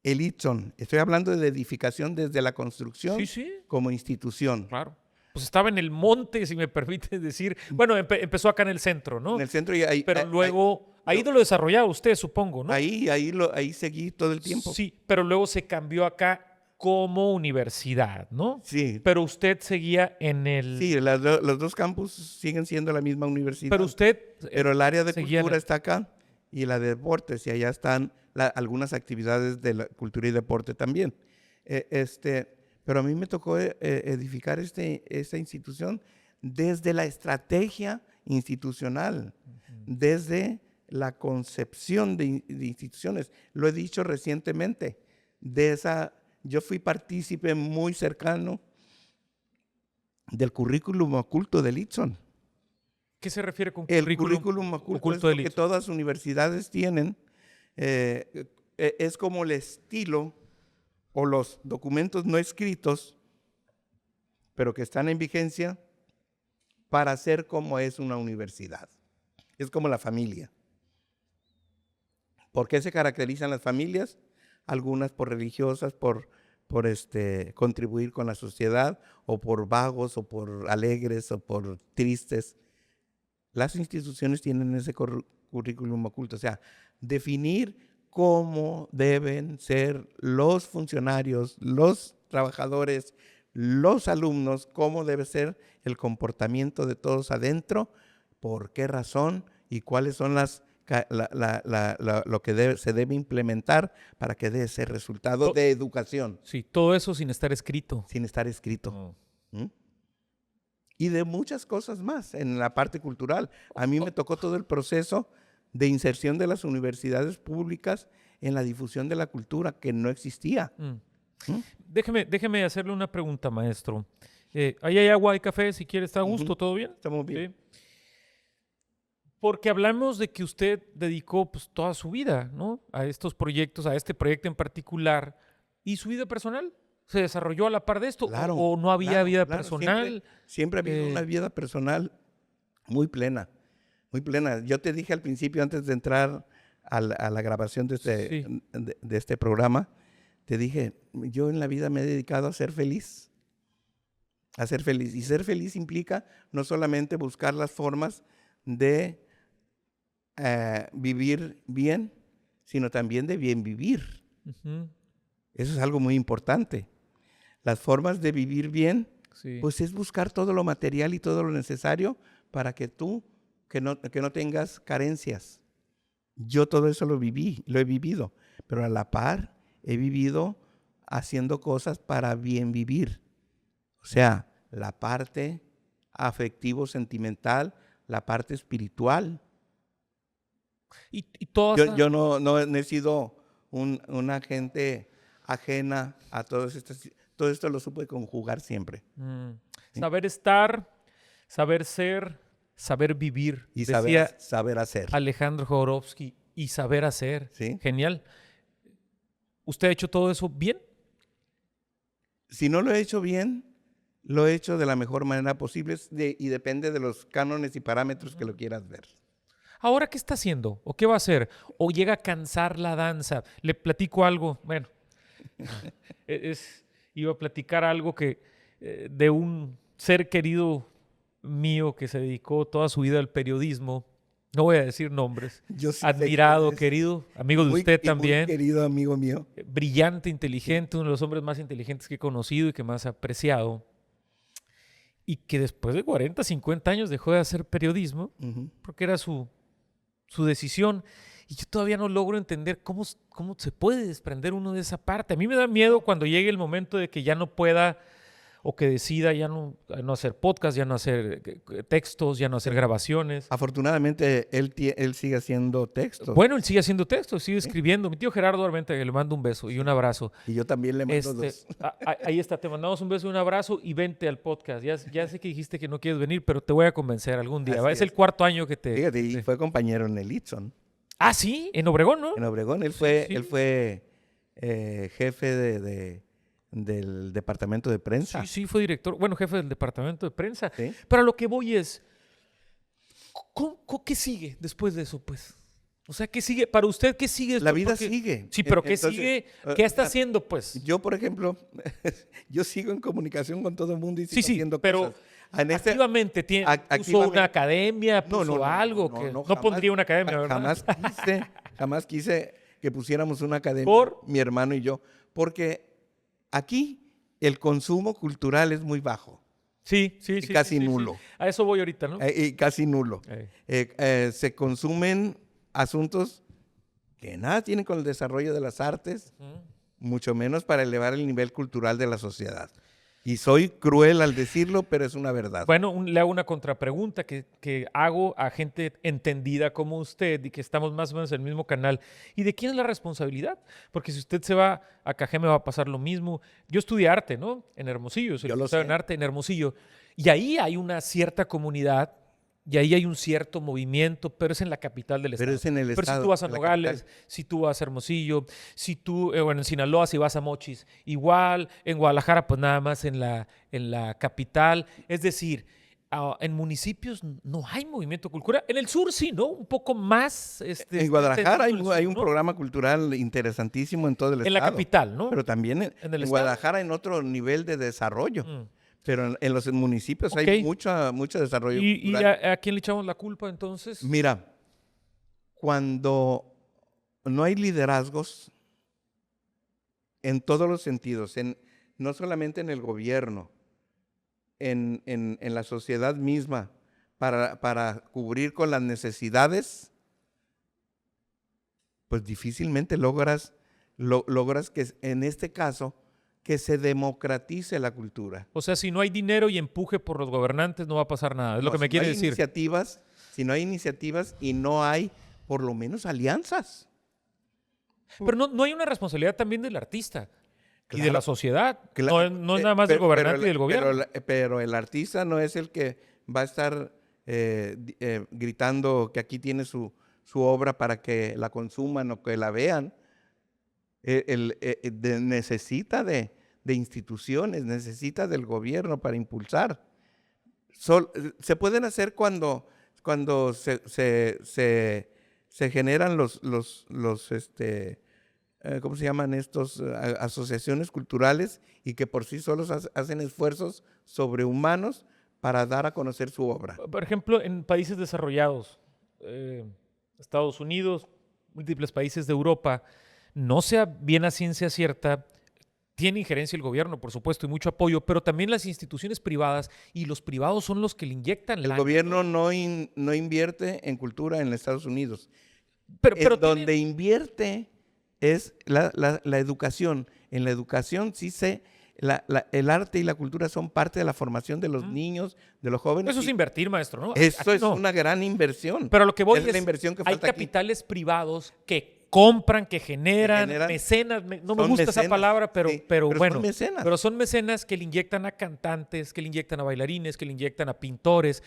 El Itzon, estoy hablando de edificación desde la construcción Sí, como institución. claro. Pues estaba en el monte, si me permite decir. Bueno, empezó acá en el centro, ¿no? En el centro y ahí, Pero luego, ahí lo desarrollaba usted, supongo, ¿no? ahí seguí todo el tiempo. Sí, pero luego se cambió acá como universidad, ¿no? Sí. Pero usted seguía en el... Sí, los dos campus siguen siendo la misma universidad. Pero usted... Pero el área de seguía en cultura el- está acá y la de deportes, y allá están algunas actividades de la cultura y deporte también. Pero a mí me tocó edificar esta institución desde la estrategia institucional, desde la concepción de instituciones. Lo he dicho recientemente, yo fui partícipe muy cercano del currículum oculto del Itzon. ¿Qué se refiere con El currículum oculto es del lo que Itzon? todas las universidades tienen. Es como el estilo o los documentos no escritos, pero que están en vigencia para ser como es una universidad. Es como la familia. ¿Por qué se caracterizan las familias? Algunas por religiosas, por contribuir con la sociedad, o por vagos, o por alegres, o por tristes. Las instituciones tienen ese currículum oculto, o sea, definir cómo deben ser los funcionarios, los trabajadores, los alumnos, cómo debe ser el comportamiento de todos adentro, por qué razón y cuáles son lo que se debe implementar para que dé ese resultado de educación. Sí, todo eso sin estar escrito. Sin estar escrito. Oh. ¿Mm? Y de muchas cosas más en la parte cultural. A mí me tocó todo el proceso de inserción de las universidades públicas en la difusión de la cultura, que no existía. ¿Mm? Déjeme hacerle una pregunta, maestro. Ahí hay agua, hay café, si quiere, está a gusto, ¿todo bien? Estamos bien. Sí. Porque hablamos de que usted dedicó pues, toda su vida, ¿no? A estos proyectos, a este proyecto en particular, y su vida personal se desarrolló a la par de esto, Claro, o no había vida claro. personal. Siempre ha habido una vida personal muy plena, muy plena. Yo te dije al principio, antes de entrar a la grabación de Sí. de este programa, te dije, yo en la vida me he dedicado a ser feliz. A ser feliz. Y ser feliz implica no solamente buscar las formas de vivir bien, sino también de bien vivir. Ujú. Eso es algo muy importante. Las formas de vivir bien, Sí. pues es buscar todo lo material y todo lo necesario para que tú, que no tengas carencias. Yo todo eso lo he vivido, pero a la par he vivido haciendo cosas para bien vivir. O sea, la parte afectivo-sentimental, la parte espiritual. Y todas... Yo no he sido una gente ajena a todas estas. Todo esto lo supe conjugar siempre. ¿Sí? Saber estar, saber ser, saber vivir. Y Decía saber hacer. Alejandro Jodorowsky, y saber hacer. ¿Sí? Genial. ¿Usted ha hecho todo eso bien? Si no lo he hecho bien, lo he hecho de la mejor manera posible y depende de los cánones y parámetros que lo quieras ver. ¿Ahora qué está haciendo? ¿O qué va a hacer? ¿O llega a cansar la danza? Le platico algo. Bueno, iba a platicar algo que de un ser querido mío que se dedicó toda su vida al periodismo. No voy a decir nombres. Yo sí Admirado, querido, amigo de usted también. Muy querido amigo mío. Brillante, inteligente, uno de los hombres más inteligentes que he conocido y que más he apreciado. y que después de 40, 50 años dejó de hacer periodismo Ujú. porque era su decisión. Y yo todavía no logro entender cómo se puede desprender uno de esa parte. A mí me da miedo cuando llegue el momento de que ya no pueda o que decida ya no hacer podcast, ya no hacer textos, ya no hacer grabaciones. Afortunadamente, él sigue haciendo textos. Bueno, él sigue haciendo textos, sigue Sí. escribiendo. Mi tío Gerardo Armenta, que le mando un beso y un abrazo. Y yo también le mando dos. Ahí está, te mandamos un beso y un abrazo y vente al podcast. Ya sé que dijiste que no quieres venir, pero te voy a convencer algún día. Así Es el es. cuarto año que te... Fíjate, y fue compañero en el Itson, Ah, sí, en Obregón, ¿no? en Obregón. Él Sí, fue, sí. él fue jefe del departamento de prensa. Sí, sí, fue director, bueno, jefe del departamento de prensa. ¿Sí? Pero a lo que voy es, ¿qué sigue después de eso, pues? O sea, ¿qué sigue? Para usted, ¿qué sigue después? La vida Porque- sigue. Sí, pero ¿qué Entonces, sigue? ¿Qué está haciendo, pues? Yo, por ejemplo, yo sigo en comunicación con todo el mundo y sigo Sí, haciendo pero cosas. En este- activamente puso activamente- una academia, puso algo que no jamás- pondría una academia, ¿verdad? Jamás quise que pusiéramos una academia, ¿Por? mi hermano y yo, porque aquí el consumo cultural es muy bajo Sí, y casi nulo. A eso voy ahorita, ¿no? Y casi nulo. Se consumen asuntos que nada tienen con el desarrollo de las artes, Ujú. mucho menos para elevar el nivel cultural de la sociedad. Y soy cruel al decirlo, pero es una verdad. Bueno, le hago una contrapregunta que hago a gente entendida como usted y que estamos más o menos en el mismo canal. ¿Y de quién es la responsabilidad? Porque si usted se va a Cajeme va a pasar lo mismo. Yo estudié arte, ¿no? En Hermosillo, soy Yo lo licenciado sé. en arte en Hermosillo. Y ahí hay una cierta comunidad y ahí hay un cierto movimiento, pero es en la capital del Pero estado. es en el Pero estado, si tú vas a en la Nogales, capital. si tú vas a Hermosillo, si tú, bueno, en Sinaloa, si vas a Mochis, igual, en Guadalajara, pues nada más en la capital. Es decir, en municipios no hay movimiento cultural. En el sur sí, ¿no? Un poco más. En Guadalajara hay, entendido el hay sur, un ¿no? programa cultural interesantísimo en todo el En la estado. capital, ¿no? Pero también En el en estado. Guadalajara en otro nivel de desarrollo. Mm. Pero en los municipios Ok. hay mucho desarrollo ¿Y cultural. a quién le echamos la culpa entonces? Mira, cuando no hay liderazgos en todos los sentidos, no solamente en el gobierno, en la sociedad misma, para cubrir con las necesidades, pues difícilmente logras que en este caso que se democratice la cultura. O sea, si no hay dinero y empuje por los gobernantes, no va a pasar nada. Es lo No, que me si quiere no hay decir. si no hay iniciativas y no hay por lo menos alianzas. Pero no hay una responsabilidad también del artista y de Claro, la sociedad. Claro, No es nada más del gobernante y del gobierno. Pero el artista no es el que va a estar gritando que aquí tiene su obra para que la consuman o que la vean. Necesita de instituciones, necesita del gobierno para impulsar. Se pueden hacer cuando se generan ¿cómo se llaman estos? Asociaciones culturales y que por sí solos hacen esfuerzos sobrehumanos para dar a conocer su obra. Por ejemplo, en países desarrollados, Estados Unidos, múltiples países de Europa, no sea bien a ciencia cierta, tiene injerencia el gobierno, por supuesto, y mucho apoyo, pero también las instituciones privadas, y los privados son los que le inyectan El lana. gobierno no invierte en cultura en Estados Unidos. Pero Donde invierte es la educación. En la educación sí el arte y la cultura son parte de la formación de los niños, de los jóvenes. eso es invertir, maestro, ¿no? Eso Aquí es no. una gran inversión. Pero lo que voy es es, la inversión que hay falta aquí. capitales privados que compran, que generan, generan- mecenas, no me son gusta esa mecenas, palabra, pero sí, pero bueno. son mecenas. Pero son mecenas que le inyectan a cantantes, que le inyectan a bailarines, que le inyectan a pintores.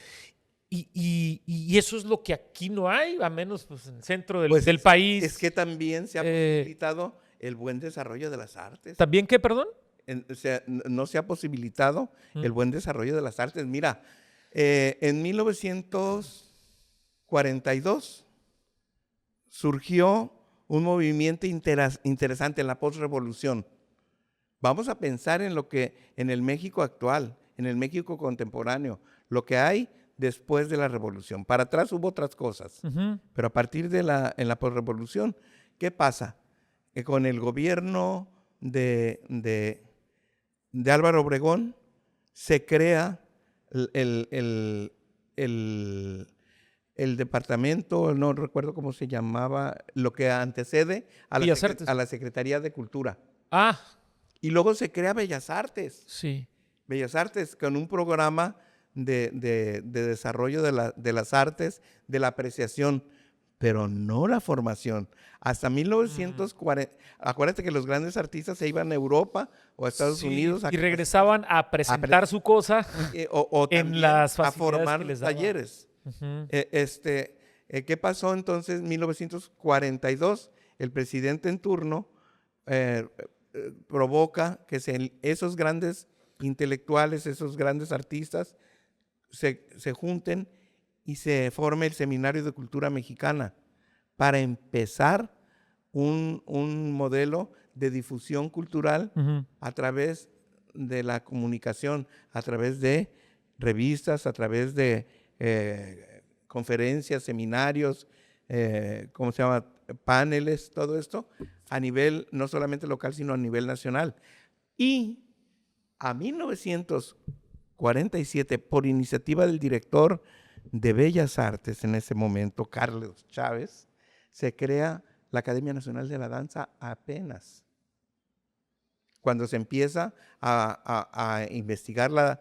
Y eso es lo que aquí no hay, a menos pues, en el centro del, Pues del país. Es que también se ha posibilitado el buen desarrollo de las artes. ¿También qué, perdón? O sea, no se ha posibilitado el buen desarrollo de las artes. Mira, en 1942 surgió un movimiento interesante en la postrevolución. Vamos a pensar en en el México actual, en el México contemporáneo, lo que hay después de la revolución. Para atrás hubo otras cosas, pero a partir de en la postrevolución, ¿qué pasa? Que con el gobierno de Álvaro Obregón se crea el, el- el- el- el departamento, no recuerdo cómo se llamaba, lo que antecede a Bellas Artes. a la Secretaría de Cultura. Ah, Y luego se crea Bellas Artes. sí. Bellas Artes, con un programa de desarrollo de las artes, de la apreciación, pero no la formación. Hasta 1940, acuérdate que los grandes artistas se iban a Europa o a Estados Sí, Unidos y regresaban a presentar su cosa o en también las a facilidades formar que les daba. talleres. Ujú. ¿Qué pasó entonces en 1942? El presidente en turno eh, provoca que esos grandes intelectuales, esos grandes artistas se junten y se forme el Seminario de Cultura Mexicana para empezar un modelo de difusión cultural Ujú. a través de la comunicación, a través de revistas, a través de conferencias, seminarios, ¿cómo se llama? Paneles, todo esto, a nivel no solamente local, sino a nivel nacional. Y a 1947, por iniciativa del director de Bellas Artes en ese momento, Carlos Chávez, se crea la Academia Nacional de la Danza apenas. Cuando se empieza a investigar la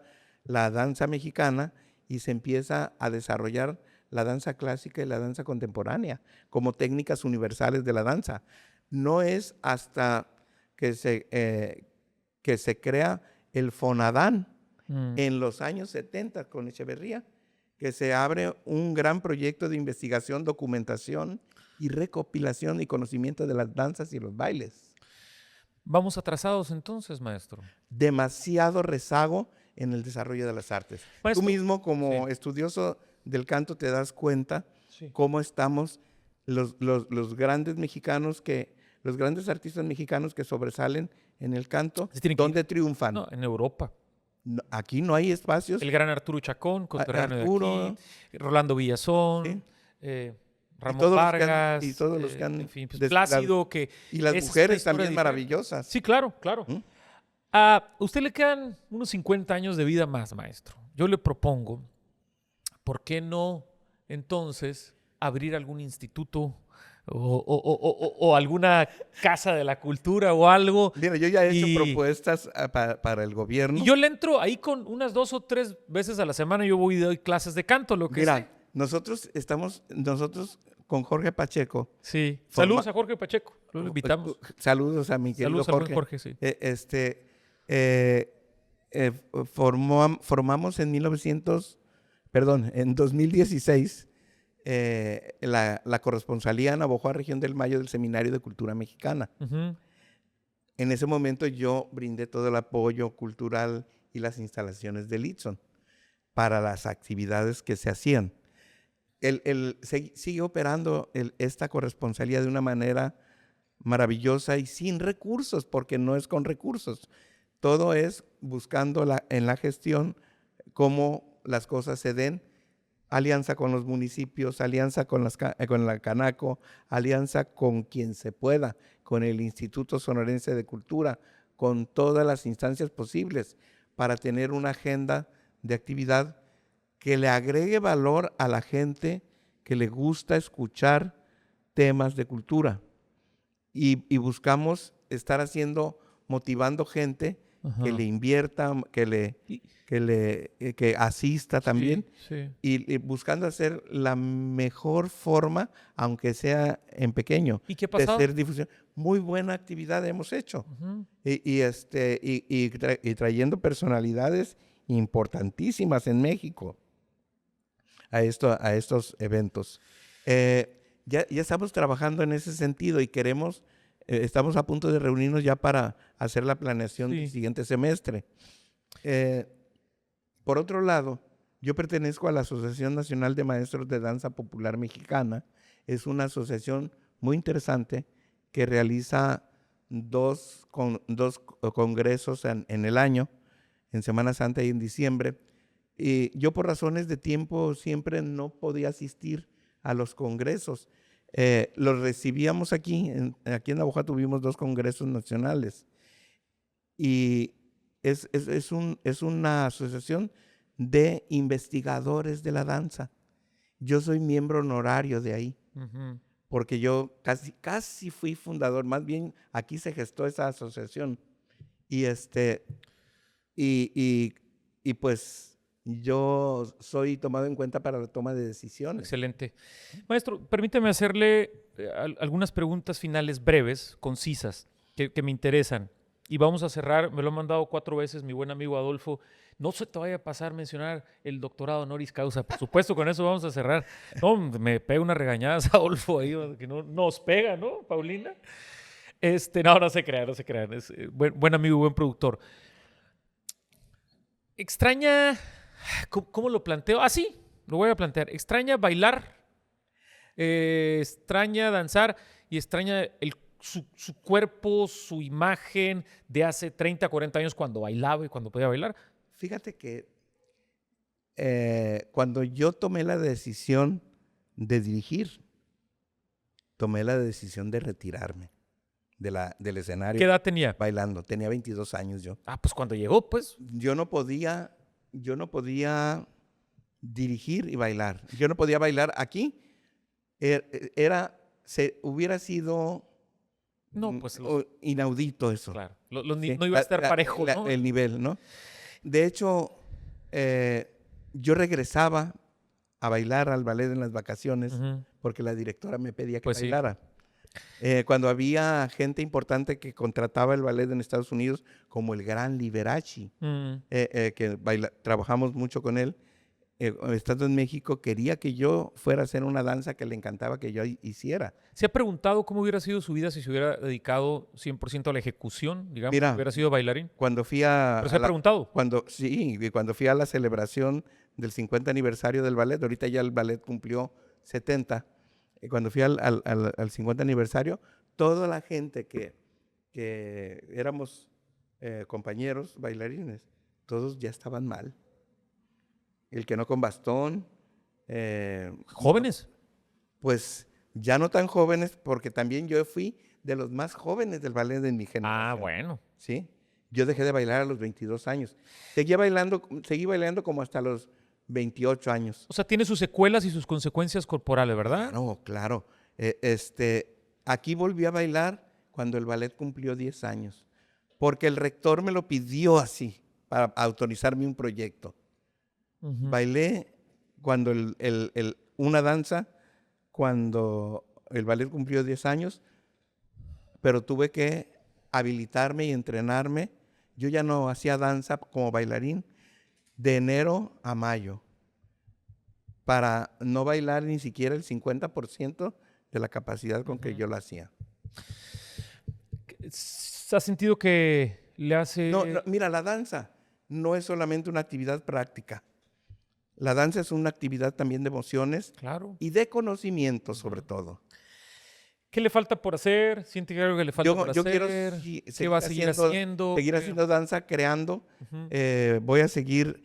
danza mexicana y se empieza a desarrollar la danza clásica y la danza contemporánea como técnicas universales de la danza. No es hasta que se crea el FONADAN en los años 70 con Echeverría, que se abre un gran proyecto de investigación, documentación y recopilación y conocimiento de las danzas y los bailes. Vamos atrasados entonces, maestro. Demasiado rezago en el desarrollo de las artes. Maestro, Tú mismo, como sí. estudioso del canto, te das cuenta Sí. cómo estamos los grandes mexicanos los grandes artistas mexicanos que sobresalen en el canto, Se tienen que ¿dónde ir. triunfan? No, en Europa. Aquí no hay espacios. El gran Arturo Chacón, conterráneo de Arturo, aquí, Rolando ¿sí? Villazón, Y Ramón todos Vargas, los que han en fin, pues desfilado. Plácido, que Y las esa es una mujeres historia también diferente. maravillosas. Sí, claro, claro. ¿Mm? A usted le quedan unos 50 años de vida más, maestro. Yo le propongo, ¿por qué no entonces abrir algún instituto o alguna casa de la cultura o algo? Mira, yo ya he hecho Y- propuestas para el gobierno. Y yo le entro ahí con unas 2 o 3 veces a la semana. Yo voy y doy clases de canto, lo que Mira, sé. nosotros con Jorge Pacheco. Sí. Forma- Saludos a Jorge Pacheco. Lo invitamos. Saludos a mi querido Saludos al buen Jorge. Jorge, sí. Formamos en 2016 la corresponsalía Navojoa Región del Mayo del Seminario de Cultura Mexicana. Ujú. En ese momento yo brindé todo el apoyo cultural y las instalaciones del ITSON para las actividades que se hacían. Sigue operando esta corresponsalía de una manera maravillosa y sin recursos, porque no es con recursos. Todo es buscando en la gestión cómo las cosas se den, alianza con los municipios, alianza con la Canaco, alianza con quien se pueda, con el Instituto Sonorense de Cultura, con todas las instancias posibles para tener una agenda de actividad que le agregue valor a la gente que le gusta escuchar temas de cultura. Y buscamos estar motivando gente Ajá. que le invierta, que asista también, Sí, sí. y buscando hacer la mejor forma, aunque sea en pequeño, ¿Y qué ha de pasado? hacer difusión. Muy buena actividad hemos hecho. Ujú. Y trayendo personalidades importantísimas en México a estos eventos. Ya estamos trabajando en ese sentido y estamos a punto de reunirnos ya para hacer la planeación del siguiente semestre. Por otro lado, yo pertenezco a la Asociación Nacional de Maestros de Danza Popular Mexicana. Es una asociación muy interesante que realiza dos congresos en el año, en Semana Santa y en diciembre. Y yo por razones de tiempo siempre no podía asistir a los congresos. Los recibíamos aquí en Navojoa tuvimos 2 congresos nacionales. Y es una asociación de investigadores de la danza. Yo soy miembro honorario de ahí, Ujú. porque yo casi fui fundador, más bien aquí se gestó esa asociación. Y y pues yo soy tomado en cuenta para la toma de decisiones. Excelente. Maestro, permítame hacerle algunas preguntas finales breves, concisas, que me interesan. Y vamos a cerrar, me lo han mandado 4 veces mi buen amigo Adolfo. No se te vaya a pasar mencionar el doctorado honoris causa. Por supuesto, con eso vamos a cerrar. No, me pega una regañada Adolfo ahí, que no nos pega, ¿no, Paulina? No, no se crean, no se crean. Es buen amigo, buen productor. Extraña, ¿cómo lo planteo? Ah, sí, lo voy a plantear. Extraña bailar, extraña danzar y extraña su cuerpo, su imagen de hace 30, 40 años cuando bailaba y cuando podía bailar. Fíjate que cuando yo tomé la decisión de dirigir, tomé la decisión de retirarme del escenario ¿Qué edad tenía? bailando. Tenía 22 años yo. Ah, pues cuando llegó, pues. Yo no podía dirigir y bailar. Yo no podía bailar aquí. Hubiera sido No, pues. inaudito eso. Claro. ¿Sí? No iba a estar parejo, ¿no? El nivel, ¿no? De hecho, yo regresaba a bailar al ballet en las vacaciones Ujú. porque la directora me pedía que Pues sí. bailara. Cuando había gente importante que contrataba el ballet en Estados Unidos, como el gran Liberace, Mm. que trabajamos mucho con él, estando en México, quería que yo fuera a hacer una danza que le encantaba que yo hiciera. ¿Se ha preguntado cómo hubiera sido su vida si se hubiera dedicado 100% a la ejecución, digamos, Mira, si hubiera sido bailarín? Cuando fui ¿Pero se ha preguntado? cuando fui a la celebración del 50 aniversario del ballet, ahorita ya el ballet cumplió 70, cuando fui al 50 aniversario, toda la gente que éramos compañeros bailarines, todos ya estaban mal. El que no con bastón. ¿Jóvenes? Pues ya no tan jóvenes, porque también yo fui de los más jóvenes del ballet de mi generación. Ah, bueno. ¿Sí? Yo dejé de bailar a los 22 años. Seguí bailando como hasta los 28 años. O sea, tiene sus secuelas y sus consecuencias corporales, ¿verdad? Claro, claro. Aquí volví a bailar cuando el ballet cumplió 10 años, porque el rector me lo pidió así, para autorizarme un proyecto. Ujú. Bailé cuando una danza, cuando el ballet cumplió 10 años, pero tuve que habilitarme y entrenarme. Yo ya no hacía danza como bailarín de enero a mayo, para no bailar ni siquiera el 50% de la capacidad con que yo lo hacía. ¿Has sentido que le hace...? No, mira, la danza no es solamente una actividad práctica. La danza es una actividad también de emociones Claro. y de conocimiento, sobre todo. ¿Qué le falta por hacer? ¿Siente que algo que le falta por Yo quiero hacer? ¿Qué va a seguir haciendo? seguir haciendo danza, creando. Ujú. Voy a seguir.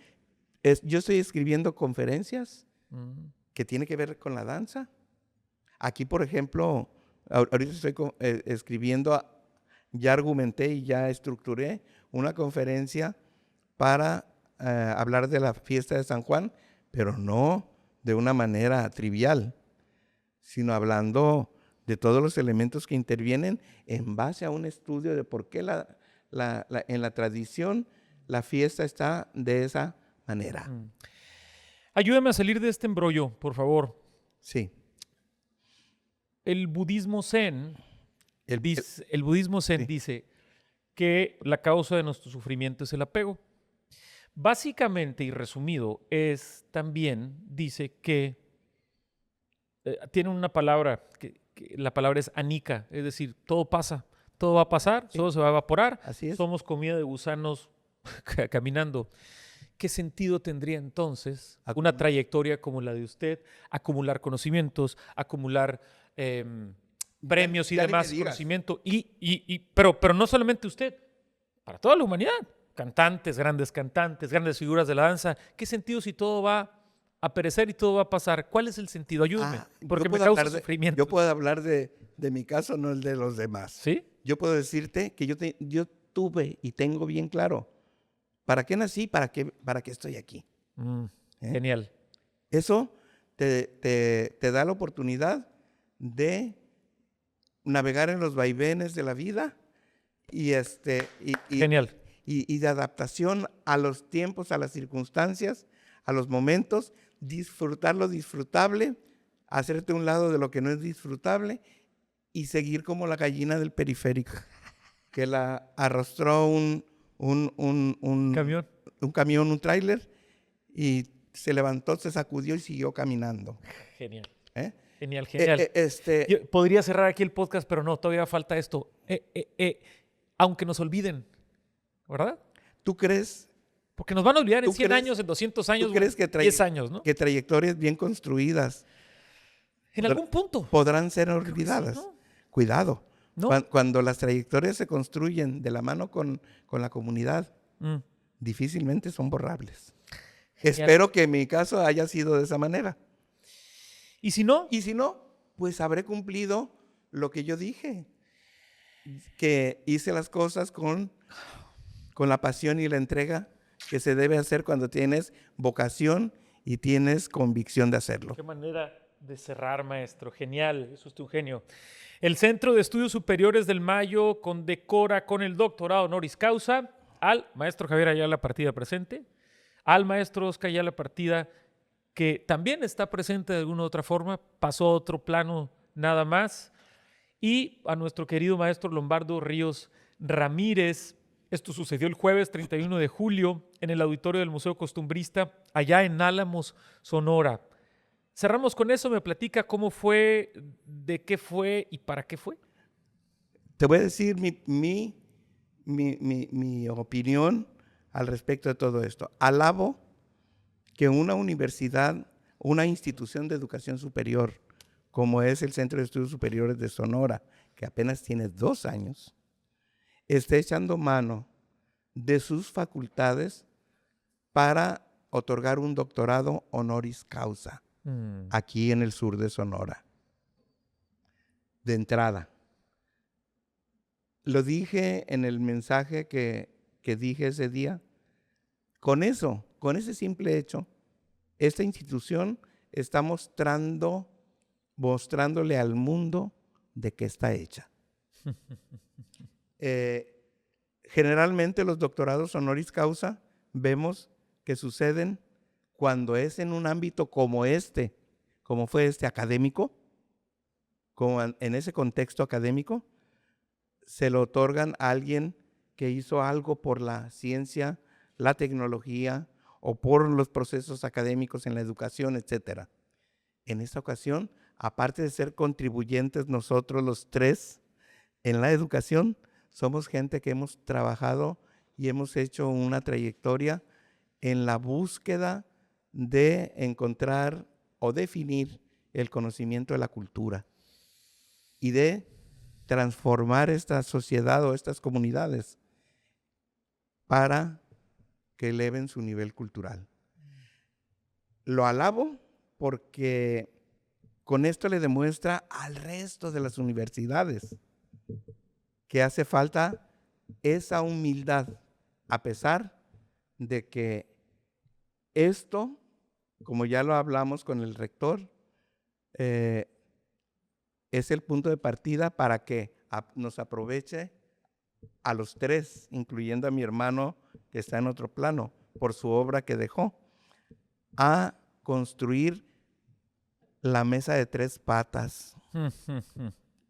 Yo estoy escribiendo conferencias Mm. que tienen que ver con la danza. Aquí, por ejemplo, ahorita estoy escribiendo, ya argumenté y ya estructuré una conferencia para hablar de la fiesta de San Juan, pero no de una manera trivial, sino hablando de todos los elementos que intervienen en base a un estudio de por qué en la tradición la fiesta está de esa manera. Mm. Ayúdame a salir de este embrollo, por favor. Sí. El budismo zen, El- el budismo zen sí. dice que la causa de nuestro sufrimiento es el apego. Básicamente y resumido, también dice que tiene una palabra, que la palabra es anicca, es decir, todo pasa, todo va a pasar, Sí. todo se va a evaporar, Así es. somos comida de gusanos caminando. ¿Qué sentido tendría entonces una trayectoria como la de usted, acumular conocimientos, acumular premios y ya ni demás me digas. conocimiento? Pero no solamente usted, para toda la humanidad. Cantantes, grandes figuras de la danza. ¿Qué sentido si todo va a perecer y todo va a pasar? ¿Cuál es el sentido? Ayúdeme, porque yo me puedo causa hablar sufrimiento. Yo puedo hablar de mi caso, no el de los demás. ¿Sí? Yo puedo decirte que yo tuve y tengo bien claro, ¿para qué nací? ¿Para qué estoy aquí? ¿Eh? Genial. Eso te da la oportunidad de navegar en los vaivenes de la vida y, Genial. y de adaptación a los tiempos, a las circunstancias, a los momentos, disfrutar lo disfrutable, hacerte un lado de lo que no es disfrutable y seguir como la gallina del periférico, que la arrastró un Camión. camión, un tráiler, y se levantó, se sacudió y siguió caminando. Genial. ¿Eh? Genial, genial. Yo podría cerrar aquí el podcast, pero no, todavía falta esto. Aunque nos olviden, ¿verdad? ¿Tú crees? Porque nos van a olvidar en ¿Tú 100 crees- años, en 200 años, ¿Tú crees que 10 años, ¿no? que trayectorias bien construidas En algún punto. podrán ser Creo que sí, olvidadas? ¿no? Cuidado. ¿No? Cuando las trayectorias se construyen de la mano con la comunidad, Mm. difícilmente son borrables. Genial. Espero que mi caso haya sido de esa manera. ¿Y si no? Y si no, pues habré cumplido lo que yo dije, que hice las cosas con la pasión y la entrega que se debe hacer cuando tienes vocación y tienes convicción de hacerlo. Qué manera de cerrar, maestro. Genial, eso es un genio. El Centro de Estudios Superiores del Mayo condecora con el doctorado honoris causa al maestro Javier Ayala Partida presente, al maestro Oscar Ayala Partida, que también está presente de alguna u otra forma, pasó a otro plano nada más, y a nuestro querido maestro Lombardo Ríos Ramírez. Esto sucedió el jueves 31 de julio en el auditorio del Museo Costumbrista, allá en Álamos, Sonora. Cerramos con eso. Me platica cómo fue, de qué fue y para qué fue. Te voy a decir mi opinión al respecto de todo esto. Alabo que una universidad, una institución de educación superior, como es el Centro de Estudios Superiores de Sonora, que apenas tiene 2 años, esté echando mano de sus facultades para otorgar un doctorado honoris causa aquí en el sur de Sonora. De entrada, lo dije en el mensaje que dije ese día, con ese simple hecho, esta institución está mostrándole al mundo de qué está hecha. Generalmente los doctorados honoris causa vemos que suceden cuando es en un ámbito como fue este académico, como en ese contexto académico, se lo otorgan a alguien que hizo algo por la ciencia, la tecnología o por los procesos académicos en la educación, etc. En esta ocasión, aparte de ser contribuyentes nosotros los 3 en la educación, somos gente que hemos trabajado y hemos hecho una trayectoria en la búsqueda de encontrar o definir el conocimiento de la cultura y de transformar esta sociedad o estas comunidades para que eleven su nivel cultural. Lo alabo porque con esto le demuestra al resto de las universidades que hace falta esa humildad, a pesar de que esto, como ya lo hablamos con el rector, es el punto de partida para que nos aproveche a los 3, incluyendo a mi hermano que está en otro plano, por su obra que dejó, a construir la mesa de 3 patas,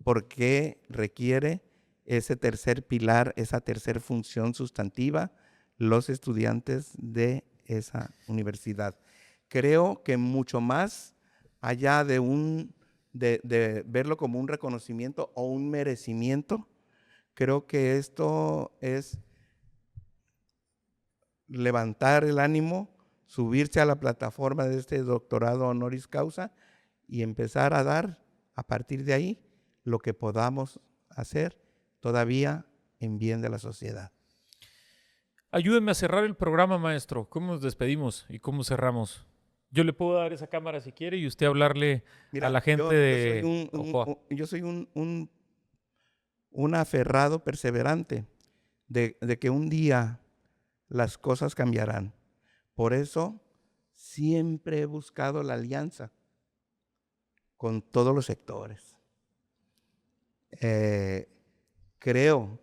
porque requiere ese tercer pilar, esa tercera función sustantiva, los estudiantes de esa universidad. Creo que mucho más allá de verlo como un reconocimiento o un merecimiento, creo que esto es levantar el ánimo, subirse a la plataforma de este doctorado honoris causa y empezar a dar a partir de ahí lo que podamos hacer todavía en bien de la sociedad. Ayúdenme a cerrar el programa, maestro. ¿Cómo nos despedimos y cómo cerramos? Yo le puedo dar esa cámara si quiere y usted hablarle a la gente de Ojoa. Yo soy un aferrado perseverante de que un día las cosas cambiarán. Por eso siempre he buscado la alianza con todos los sectores. Creo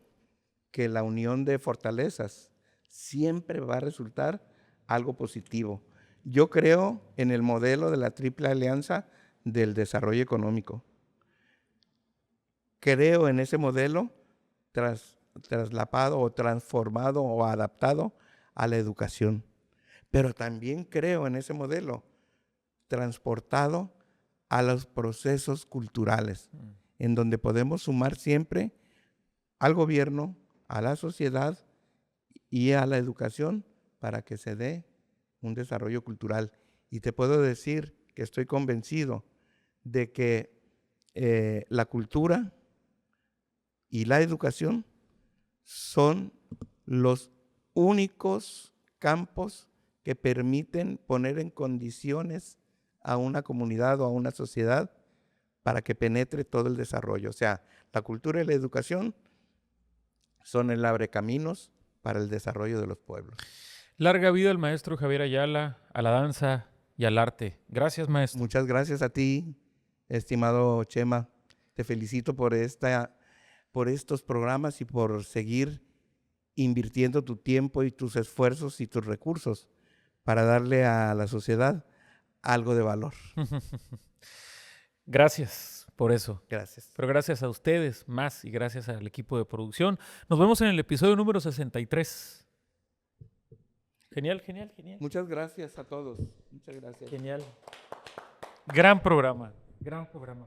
que la unión de fortalezas siempre va a resultar algo positivo. Yo creo en el modelo de la triple alianza del desarrollo económico. Creo en ese modelo traslapado o transformado o adaptado a la educación. Pero también creo en ese modelo transportado a los procesos culturales, en donde podemos sumar siempre al gobierno, a la sociedad y a la educación para que se dé un desarrollo cultural. Y te puedo decir que estoy convencido de que la cultura y la educación son los únicos campos que permiten poner en condiciones a una comunidad o a una sociedad para que penetre todo el desarrollo. O sea, la cultura y la educación son el abrecaminos para el desarrollo de los pueblos. Larga vida al maestro Javier Ayala, a la danza y al arte. Gracias, maestro. Muchas gracias a ti, estimado Chema. Te felicito por estos programas y por seguir invirtiendo tu tiempo y tus esfuerzos y tus recursos para darle a la sociedad algo de valor. Gracias por eso. Gracias. Pero gracias a ustedes más y gracias al equipo de producción. Nos vemos en el episodio número 63. Genial, genial, genial. Muchas gracias a todos. Muchas gracias. Genial. Gran programa. Gran programa.